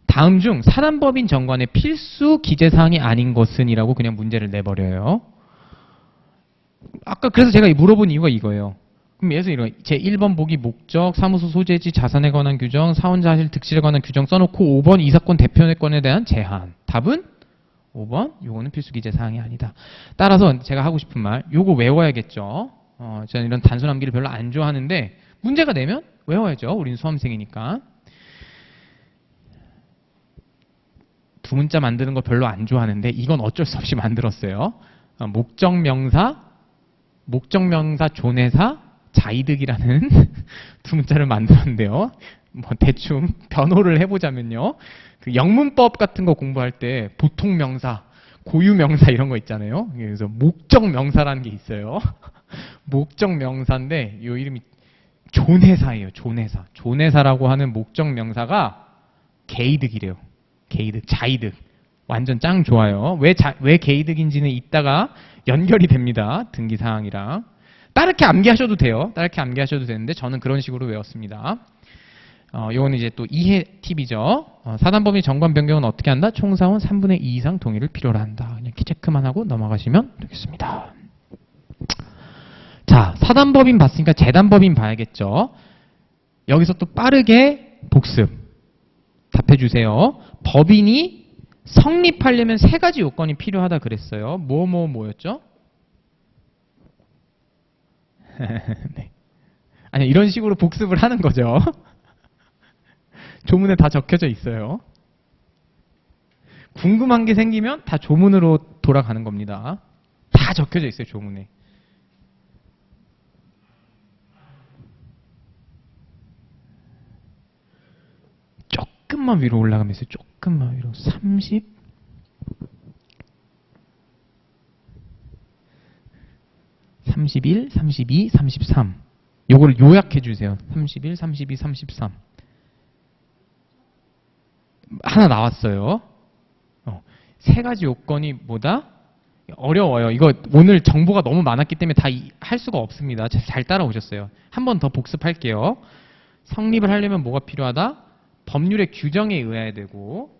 다음 중 사단법인 정관의 필수 기재사항이 아닌 것은 이라고 그냥 문제를 내버려요. 아까 그래서 제가 물어본 이유가 이거예요. 그럼 예를 들어 제 1번 보기 목적, 사무소 소재지, 자산에 관한 규정, 사원자실 득실에 관한 규정 써놓고 5번 이 사건 대표권에 대한 제한. 답은 5번. 요거는 필수 기재 사항이 아니다. 따라서 제가 하고 싶은 말, 요거 외워야겠죠. 저는 이런 단순 암기를 별로 안 좋아하는데 문제가 되면 외워야죠. 우리는 수험생이니까. 두 문자 만드는 거 별로 안 좋아하는데 이건 어쩔 수 없이 만들었어요. 목적명사 존해사, 자이득이라는 두 문자를 만들었는데요. 뭐 대충 변호를 해보자면요. 그 영문법 같은 거 공부할 때 보통명사, 고유명사 이런 거 있잖아요. 그래서 목적명사라는 게 있어요. 목적명사인데 이 이름이 존해사예요. 존해사. 존해사라고 하는 목적명사가 개이득이래요. 개이득, 자이득. 완전 짱 좋아요. 왜 개이득인지는 이따가 연결이 됩니다. 등기사항이랑. 따르게 암기하셔도 돼요. 따르게 암기하셔도 되는데 저는 그런 식으로 외웠습니다. 이거는 이제 또 이해 팁이죠. 사단법인 정관 변경은 어떻게 한다? 총사원 3분의 2 이상 동의를 필요로 한다. 그냥 체크만 하고 넘어가시면 되겠습니다. 자, 사단법인 봤으니까 재단법인 봐야겠죠. 여기서 또 빠르게 복습 답해주세요. 법인이 성립하려면 세 가지 요건이 필요하다 그랬어요. 뭐였죠? 네. 아니 이런 식으로 복습을 하는 거죠. 조문에 다 적혀져 있어요. 궁금한 게 생기면 다 조문으로 돌아가는 겁니다. 다 적혀져 있어요, 조문에. 조금만 위로 올라가면서 조금만 위로 30 31, 32, 33 요거를 요약해 주세요. 31, 32, 33 하나 나왔어요. 세 가지 요건이 뭐다? 어려워요. 이거 오늘 정보가 너무 많았기 때문에 다 할 수가 없습니다. 잘 따라오셨어요. 한 번 더 복습할게요. 성립을 하려면 뭐가 필요하다? 법률의 규정에 의해야 되고,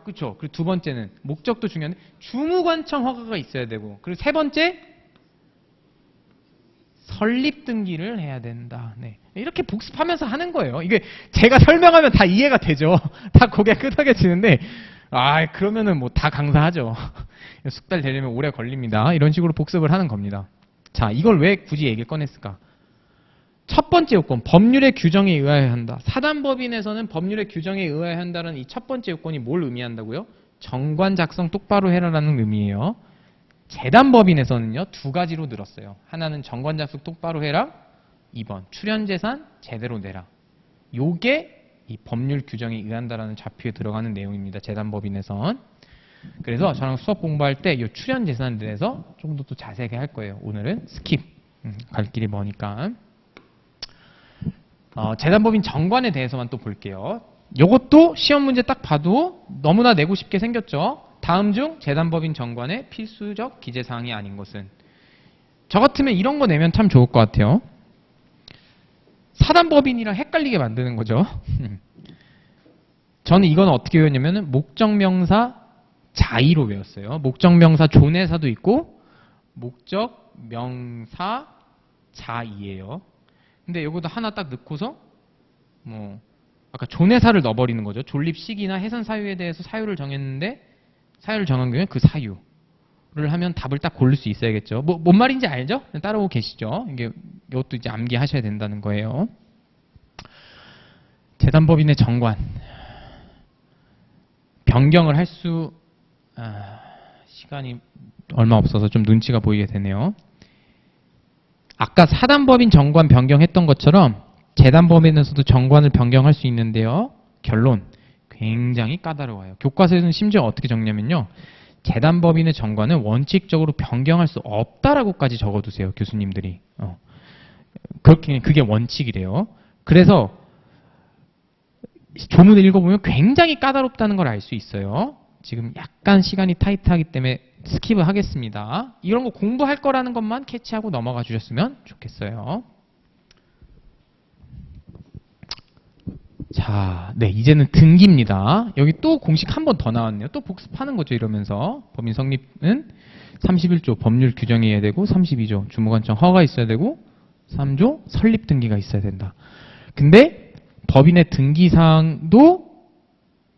그쵸. 그리고 두 번째는 목적도 중요한데 주무관청 허가가 있어야 되고, 그리고 세 번째 설립 등기를 해야 된다. 네. 이렇게 복습하면서 하는 거예요. 이게 제가 설명하면 다 이해가 되죠. 다 고개 끄덕여지는데, 그러면은 뭐 다 강사하죠. 숙달 되려면 오래 걸립니다. 이런 식으로 복습을 하는 겁니다. 자, 이걸 왜 굳이 얘기를 꺼냈을까? 첫 번째 요건, 법률의 규정에 의하여야 한다. 사단법인에서는 법률의 규정에 의하여야 한다는 이 첫 번째 요건이 뭘 의미한다고요? 정관 작성 똑바로 해라라는 의미예요. 재단법인에서는요, 두 가지로 늘었어요. 하나는 정관 작성 똑바로 해라. 2번, 출연재산 제대로 내라. 요게 이 법률 규정에 의한다라는 좌표에 들어가는 내용입니다. 재단법인에선. 그래서 저랑 수업 공부할 때 이 출연재산에 대해서 조금 더 또 자세하게 할 거예요. 오늘은 스킵. 갈 길이 머니까. 재단법인 정관에 대해서만 또 볼게요. 요것도 시험 문제 딱 봐도 너무나 내고 싶게 생겼죠. 다음 중 재단법인 정관의 필수적 기재사항이 아닌 것은. 저 같으면 이런 거 내면 참 좋을 것 같아요. 사단법인이랑 헷갈리게 만드는 거죠. 저는 이건 어떻게 외웠냐면 목적명사 자의로 외웠어요. 목적명사 존해사도 있고 목적명사 자의예요. 근데 이것도 하나 딱 넣고서 뭐 아까 존해사를 넣어버리는 거죠. 존립 시기나 해산 사유에 대해서 사유를 정했는데 사유를 정한 경우에 그 사유를 하면 답을 딱 고를 수 있어야겠죠. 뭔 말인지 알죠? 따라오고 계시죠? 이것도 이제 암기하셔야 된다는 거예요. 재단법인의 정관 변경을 할 수 시간이 얼마 없어서 좀 눈치가 보이게 되네요. 아까 사단법인 정관 변경했던 것처럼 재단법인에서도 정관을 변경할 수 있는데요. 결론 굉장히 까다로워요. 교과서에서는 심지어 어떻게 적냐면요. 재단법인의 정관은 원칙적으로 변경할 수 없다라고까지 적어두세요. 교수님들이. 그게 원칙이래요. 그래서 조문을 읽어보면 굉장히 까다롭다는 걸 알 수 있어요. 지금 약간 시간이 타이트하기 때문에 스킵을 하겠습니다. 이런 거 공부할 거라는 것만 캐치하고 넘어가 주셨으면 좋겠어요. 자, 네, 이제는 등기입니다. 여기 또 공식 한 번 더 나왔네요. 또 복습하는 거죠, 이러면서. 법인 성립은 31조 법률 규정이 해야 되고, 32조 주무관청 허가 있어야 되고, 3조 설립 등기가 있어야 된다. 근데 법인의 등기사항도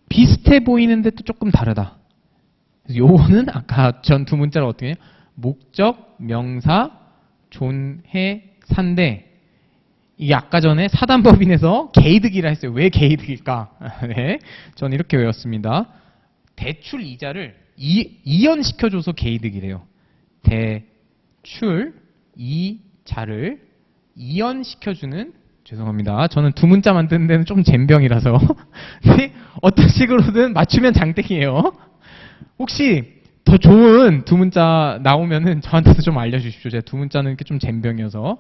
비슷해 보이는데 또 조금 다르다. 그래서 요거는 아까 전 두 문자를 어떻게 해요? 목적, 명사, 존해, 산대. 이게 아까 전에 사단법인에서 개이득이라 했어요. 왜 개이득일까? 네, 저는 이렇게 외웠습니다. 대출 이자를 이연시켜줘서 개이득이래요. 대출 이자를 이연시켜주는, 죄송합니다. 저는 두 문자만 뜨는 데는 좀 젬병이라서 근데 어떤 식으로든 맞추면 장땡이에요. 혹시 더 좋은 두 문자 나오면은 저한테도 좀 알려주십시오. 제가 두 문자는 이렇게 좀 젬병이어서.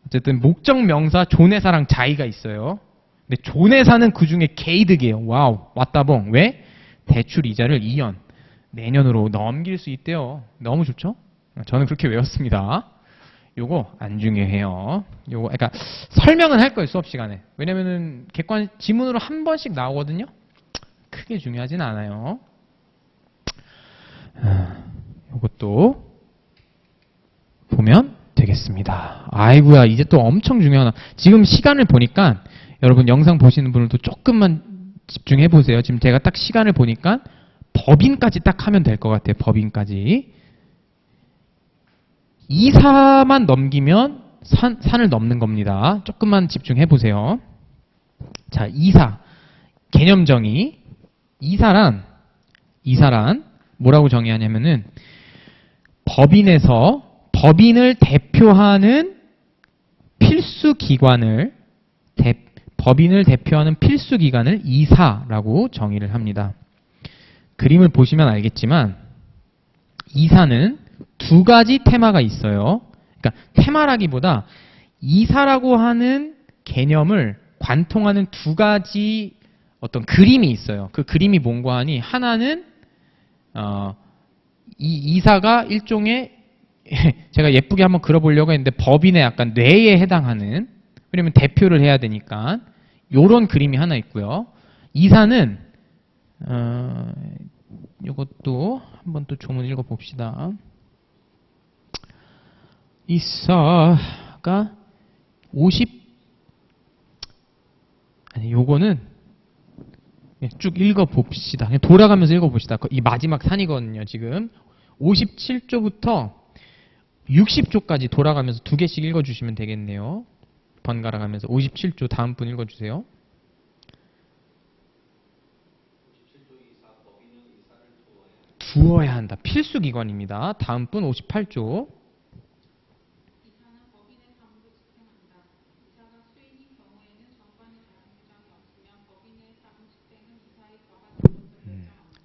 어쨌든 목적, 명사, 존해사랑 자의가 있어요. 근데 존해사는 그 중에 개이득이에요. 와우, 왔다봉. 왜? 대출 이자를 2년 내년으로 넘길 수 있대요. 너무 좋죠? 저는 그렇게 외웠습니다. 요거 안 중요해요. 요거 그러니까 설명은 할 거예요, 수업 시간에. 왜냐면은 객관 지문으로 한 번씩 나오거든요. 크게 중요하진 않아요. 요것도 보면 되겠습니다. 아이고야, 이제 또 엄청 중요한, 지금 시간을 보니까 여러분 영상 보시는 분들도 조금만 집중해 보세요. 지금 제가 딱 시간을 보니까 법인까지 딱 하면 될 것 같아요. 법인까지. 이사만 넘기면 산을 넘는 겁니다. 조금만 집중해 보세요. 자, 이사. 개념 정의. 이사란 뭐라고 정의하냐면은 법인에서 법인을 대표하는 필수 기관을 이사라고 정의를 합니다. 그림을 보시면 알겠지만 이사는 두 가지 테마가 있어요. 그러니까 테마라기보다 이사라고 하는 개념을 관통하는 두 가지 어떤 그림이 있어요. 그 그림이 뭔가 하니 하나는 이 이사가 일종의 제가 예쁘게 한번 그려보려고 했는데 법인의 약간 뇌에 해당하는, 왜냐면 대표를 해야 되니까 요런 그림이 하나 있고요. 이사는 이것도 한번 또 조문 읽어봅시다. 이사가 요거는 쭉 읽어봅시다. 그냥 돌아가면서 읽어봅시다. 이 마지막 산이거든요. 지금 57조부터 60조까지 돌아가면서 두 개씩 읽어주시면 되겠네요. 번갈아 가면서 57조 다음 분 읽어주세요. 두어야 한다. 필수기관입니다. 다음 분 58조.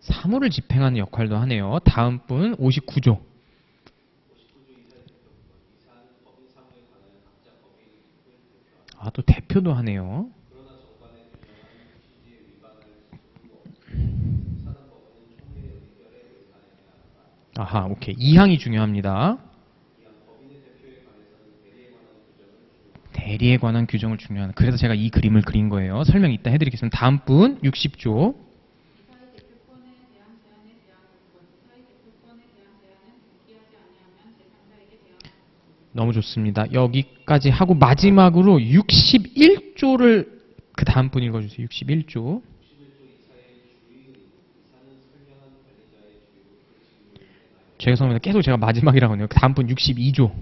사무를 집행하는 역할도 하네요. 다음 분 59조. 아, 또 대표도 하네요. 아하, 오케이. 2항이 중요합니다. 대리에 관한 규정을 중요한. 그래서 제가 이 그림을 그린 거예요. 설명 이따 해드리겠습니다. 다음 분 60조. 너무 좋습니다. 여기까지 하고 마지막으로 61조를 그 다음 분 읽어주세요. 61조. 죄송합니다. 계속 제가 마지막이라고 하네요. 그 다음 분 62조.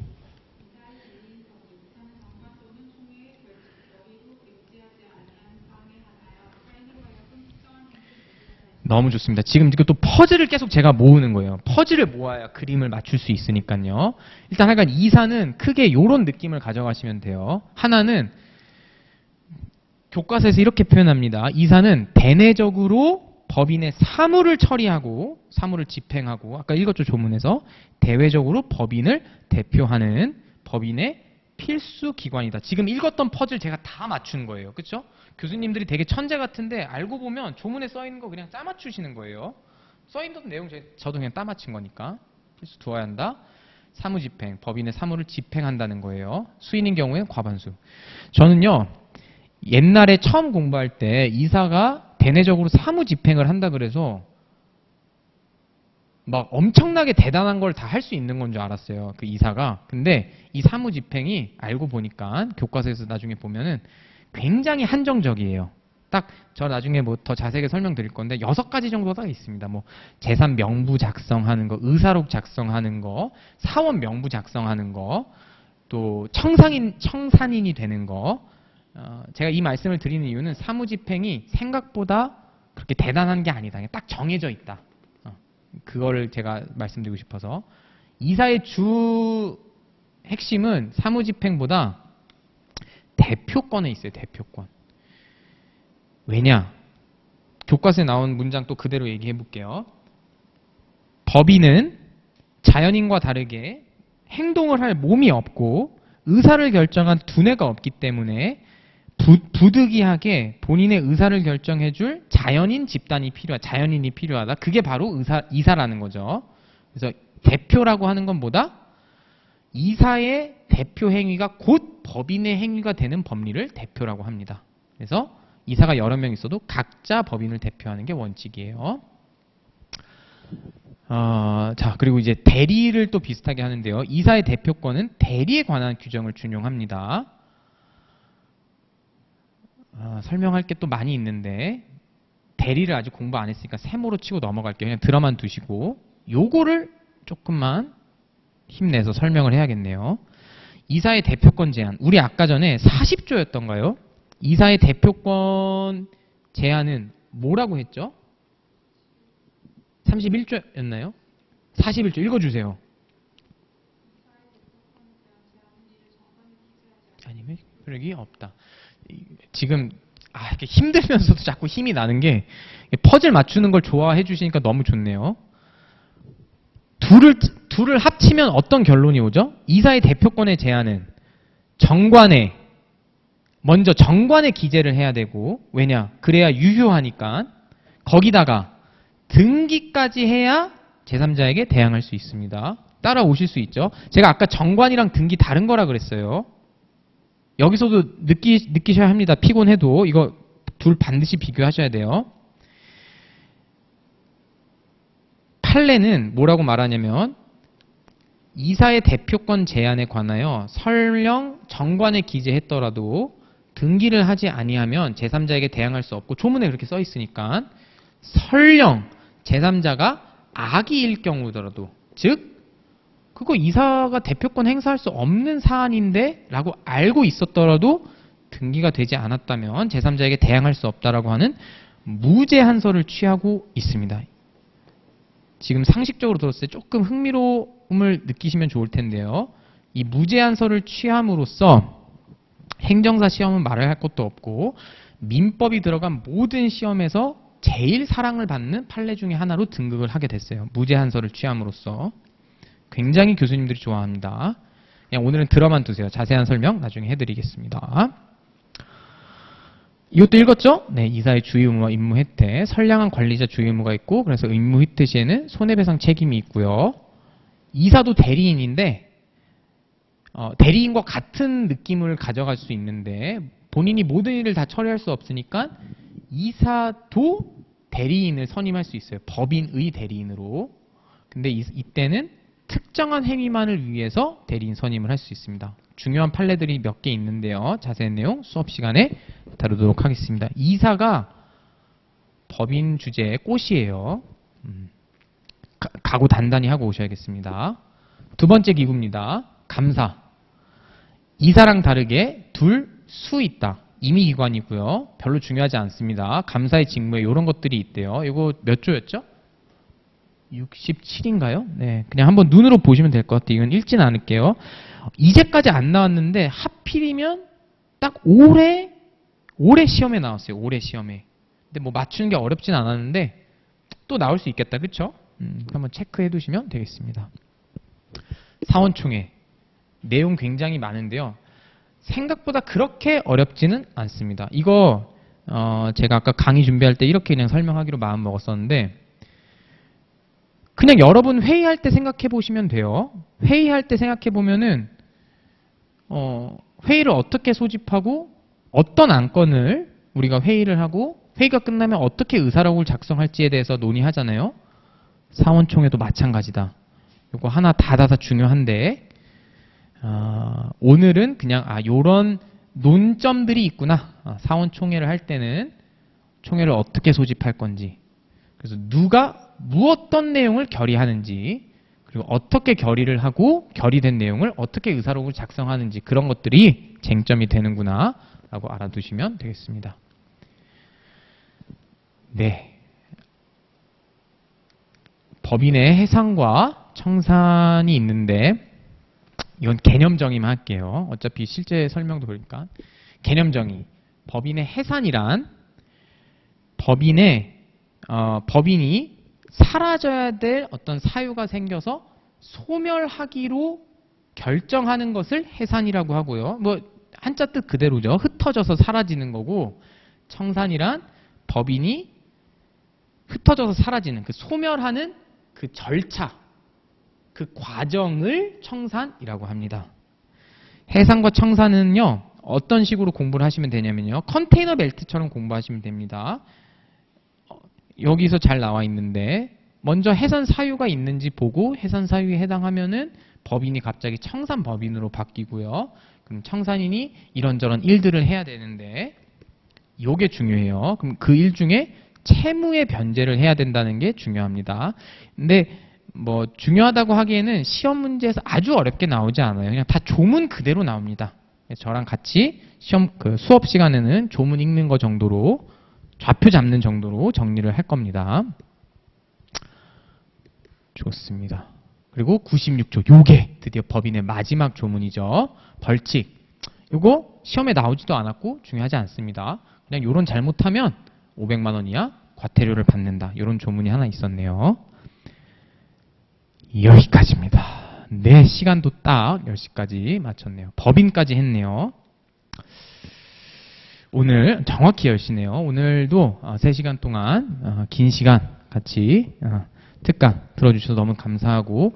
너무 좋습니다. 지금 이것도 퍼즐을 계속 제가 모으는 거예요. 퍼즐을 모아야 그림을 맞출 수 있으니까요. 일단 하여간 이사는 크게 이런 느낌을 가져가시면 돼요. 하나는 교과서에서 이렇게 표현합니다. 이사는 대내적으로 법인의 사무를 처리하고 사무를 집행하고, 아까 읽었죠, 조문에서. 대외적으로 법인을 대표하는 법인의 필수 기관이다. 지금 읽었던 퍼즐 제가 다 맞춘 거예요. 그렇죠? 교수님들이 되게 천재 같은데 알고 보면 조문에 써 있는 거 그냥 짜맞추시는 거예요. 써 있는 내용 저도 그냥 따맞힌 거니까. 필수 두어야 한다. 사무집행, 법인의 사무를 집행한다는 거예요. 수인인 경우에는 과반수. 저는요, 옛날에 처음 공부할 때 이사가 대내적으로 사무집행을 한다 그래서 막 엄청나게 대단한 걸 다 할 수 있는 건 줄 알았어요. 그 이사가. 근데 이 사무집행이 알고 보니까 교과서에서 나중에 보면은 굉장히 한정적이에요. 딱 저 나중에 뭐 더 자세하게 설명드릴 건데 6가지 정도가 있습니다. 뭐 재산 명부 작성하는 거, 의사록 작성하는 거, 사원 명부 작성하는 거, 또 청산인이 되는 거. 제가 이 말씀을 드리는 이유는 사무집행이 생각보다 그렇게 대단한 게 아니다. 딱 정해져 있다. 그거를 제가 말씀드리고 싶어서. 이사의 주 핵심은 사무집행보다 대표권에 있어요. 대표권. 왜냐? 교과서에 나온 문장 또 그대로 얘기해 볼게요. 법인은 자연인과 다르게 행동을 할 몸이 없고 의사를 결정한 두뇌가 없기 때문에 부득이하게 본인의 의사를 결정해 줄 자연인이 필요하다. 그게 바로 이사라는 거죠. 그래서 대표라고 하는 건 뭐다? 이사의 대표 행위가 곧 법인의 행위가 되는 법리를 대표라고 합니다. 그래서 이사가 여러 명 있어도 각자 법인을 대표하는 게 원칙이에요. 자, 그리고 이제 대리를 또 비슷하게 하는데요. 이사의 대표권은 대리에 관한 규정을 준용합니다. 설명할 게 또 많이 있는데 대리를 아직 공부 안 했으니까 세모로 치고 넘어갈게요. 그냥 들어만 두시고 요거를 조금만 힘내서 설명을 해야겠네요. 이사의 대표권 제한. 우리 아까 전에 40조였던가요? 이사의 대표권 제한은 뭐라고 했죠? 31조였나요? 41조 읽어주세요. 아니면 효력이 없다. 지금 이렇게 힘들면서도 자꾸 힘이 나는 게 퍼즐 맞추는 걸 좋아해 주시니까 너무 좋네요. 둘을 합치면 어떤 결론이 오죠? 이사의 대표권의 제한은 먼저 정관에 기재를 해야 되고, 왜냐? 그래야 유효하니까. 거기다가 등기까지 해야 제3자에게 대항할 수 있습니다. 따라오실 수 있죠? 제가 아까 정관이랑 등기 다른 거라 그랬어요. 여기서도 느끼셔야 합니다. 피곤해도 이거 둘 반드시 비교하셔야 돼요. 판례는 뭐라고 말하냐면 이사의 대표권 제한에 관하여 설령 정관에 기재했더라도 등기를 하지 아니하면 제3자에게 대항할 수 없고, 조문에 그렇게 써 있으니까 설령 제3자가 악의일 경우더라도, 즉 그거 이사가 대표권 행사할 수 없는 사안인데 라고 알고 있었더라도 등기가 되지 않았다면 제3자에게 대항할 수 없다라고 하는 무제한서를 취하고 있습니다. 지금 상식적으로 들었을 때 조금 흥미로움을 느끼시면 좋을 텐데요. 이 무제한서를 취함으로써 행정사 시험은 말을 할 것도 없고 민법이 들어간 모든 시험에서 제일 사랑을 받는 판례 중에 하나로 등극을 하게 됐어요. 무제한서를 취함으로써. 굉장히 교수님들이 좋아합니다. 그냥 오늘은 들어만 두세요. 자세한 설명 나중에 해드리겠습니다. 이것도 읽었죠? 네, 이사의 주의 의무와 임무 혜택. 선량한 관리자 주의 의무가 있고, 그래서 임무 혜택 시에는 손해배상 책임이 있고요. 이사도 대리인인데 대리인과 같은 느낌을 가져갈 수 있는데 본인이 모든 일을 다 처리할 수 없으니까 이사도 대리인을 선임할 수 있어요. 법인의 대리인으로. 근데 이때는 특정한 행위만을 위해서 대리인 선임을 할 수 있습니다. 중요한 판례들이 몇 개 있는데요. 자세한 내용 수업 시간에 다루도록 하겠습니다. 이사가 법인 주제의 꽃이에요. 각오 단단히 하고 오셔야겠습니다. 두 번째 기구입니다. 감사. 이사랑 다르게 수 있다. 임의기관이고요. 별로 중요하지 않습니다. 감사의 직무에 이런 것들이 있대요. 이거 몇 조였죠? 67인가요? 네, 그냥 한번 눈으로 보시면 될 것 같아요. 이건 읽진 않을게요. 이제까지 안 나왔는데 하필이면 딱 올해 시험에 나왔어요. 올해 시험에. 근데 뭐 맞추는 게 어렵진 않았는데 또 나올 수 있겠다. 그쵸? 한번 체크해 두시면 되겠습니다. 사원총회. 내용 굉장히 많은데요. 생각보다 그렇게 어렵지는 않습니다. 이거 제가 아까 강의 준비할 때 이렇게 그냥 설명하기로 마음 먹었었는데 그냥 여러분 회의할 때 생각해 보시면 돼요. 회의할 때 생각해 보면은 회의를 어떻게 소집하고 어떤 안건을 우리가 회의를 하고 회의가 끝나면 어떻게 의사록을 작성할지에 대해서 논의하잖아요. 사원총회도 마찬가지다. 요거 하나 다 중요한데 오늘은 그냥 요런 논점들이 있구나. 사원총회를 할 때는 총회를 어떻게 소집할 건지, 그래서 누가 어떤 내용을 결의하는지, 그리고 어떻게 결의를 하고 결의된 내용을 어떻게 의사록으로 작성하는지, 그런 것들이 쟁점이 되는구나 라고 알아두시면 되겠습니다. 네, 법인의 해상과 청산이 있는데 이건 개념 정의만 할게요. 어차피 실제 설명도 그러니까. 개념 정의. 법인의 해산이란 법인이 사라져야 될 어떤 사유가 생겨서 소멸하기로 결정하는 것을 해산이라고 하고요. 뭐 한자 뜻 그대로죠. 흩어져서 사라지는 거고, 청산이란 법인이 흩어져서 사라지는 그 소멸하는 그 절차, 그 과정을 청산이라고 합니다. 해상과 청산은요, 어떤 식으로 공부를 하시면 되냐면요, 컨테이너 벨트처럼 공부하시면 됩니다. 여기서 잘 나와 있는데, 먼저 해산 사유가 있는지 보고 해산 사유에 해당하면은 법인이 갑자기 청산 법인으로 바뀌고요. 그럼 청산인이 이런저런 일들을 해야 되는데, 요게 중요해요. 그럼 그 일 중에 채무의 변제를 해야 된다는 게 중요합니다. 근데 뭐 중요하다고 하기에는 시험 문제에서 아주 어렵게 나오지 않아요. 그냥 다 조문 그대로 나옵니다. 저랑 같이 시험 수업 시간에는 조문 읽는 거 정도로, 좌표 잡는 정도로 정리를 할 겁니다. 좋습니다. 그리고 96조, 요게 드디어 법인의 마지막 조문이죠. 벌칙. 요거 시험에 나오지도 않았고 중요하지 않습니다. 그냥 요런 잘못하면 500만 원 이하 과태료를 받는다. 요런 조문이 하나 있었네요. 여기까지입니다. 네, 시간도 딱 10시까지 마쳤네요. 법인까지 했네요. 오늘 정확히 10시네요. 오늘도 3시간 동안 긴 시간 같이 특강 들어주셔서 너무 감사하고,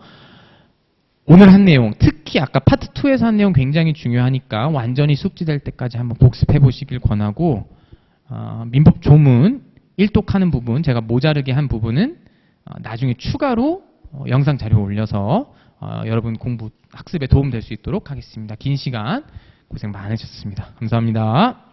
오늘 한 내용, 특히 아까 파트 2에서 한 내용 굉장히 중요하니까 완전히 숙지될 때까지 한번 복습해 보시길 권하고, 민법 조문 1독하는 부분, 제가 모자르게 한 부분은 나중에 추가로 영상 자료 올려서 여러분 공부 학습에 도움 될 수 있도록 하겠습니다. 긴 시간 고생 많으셨습니다. 감사합니다.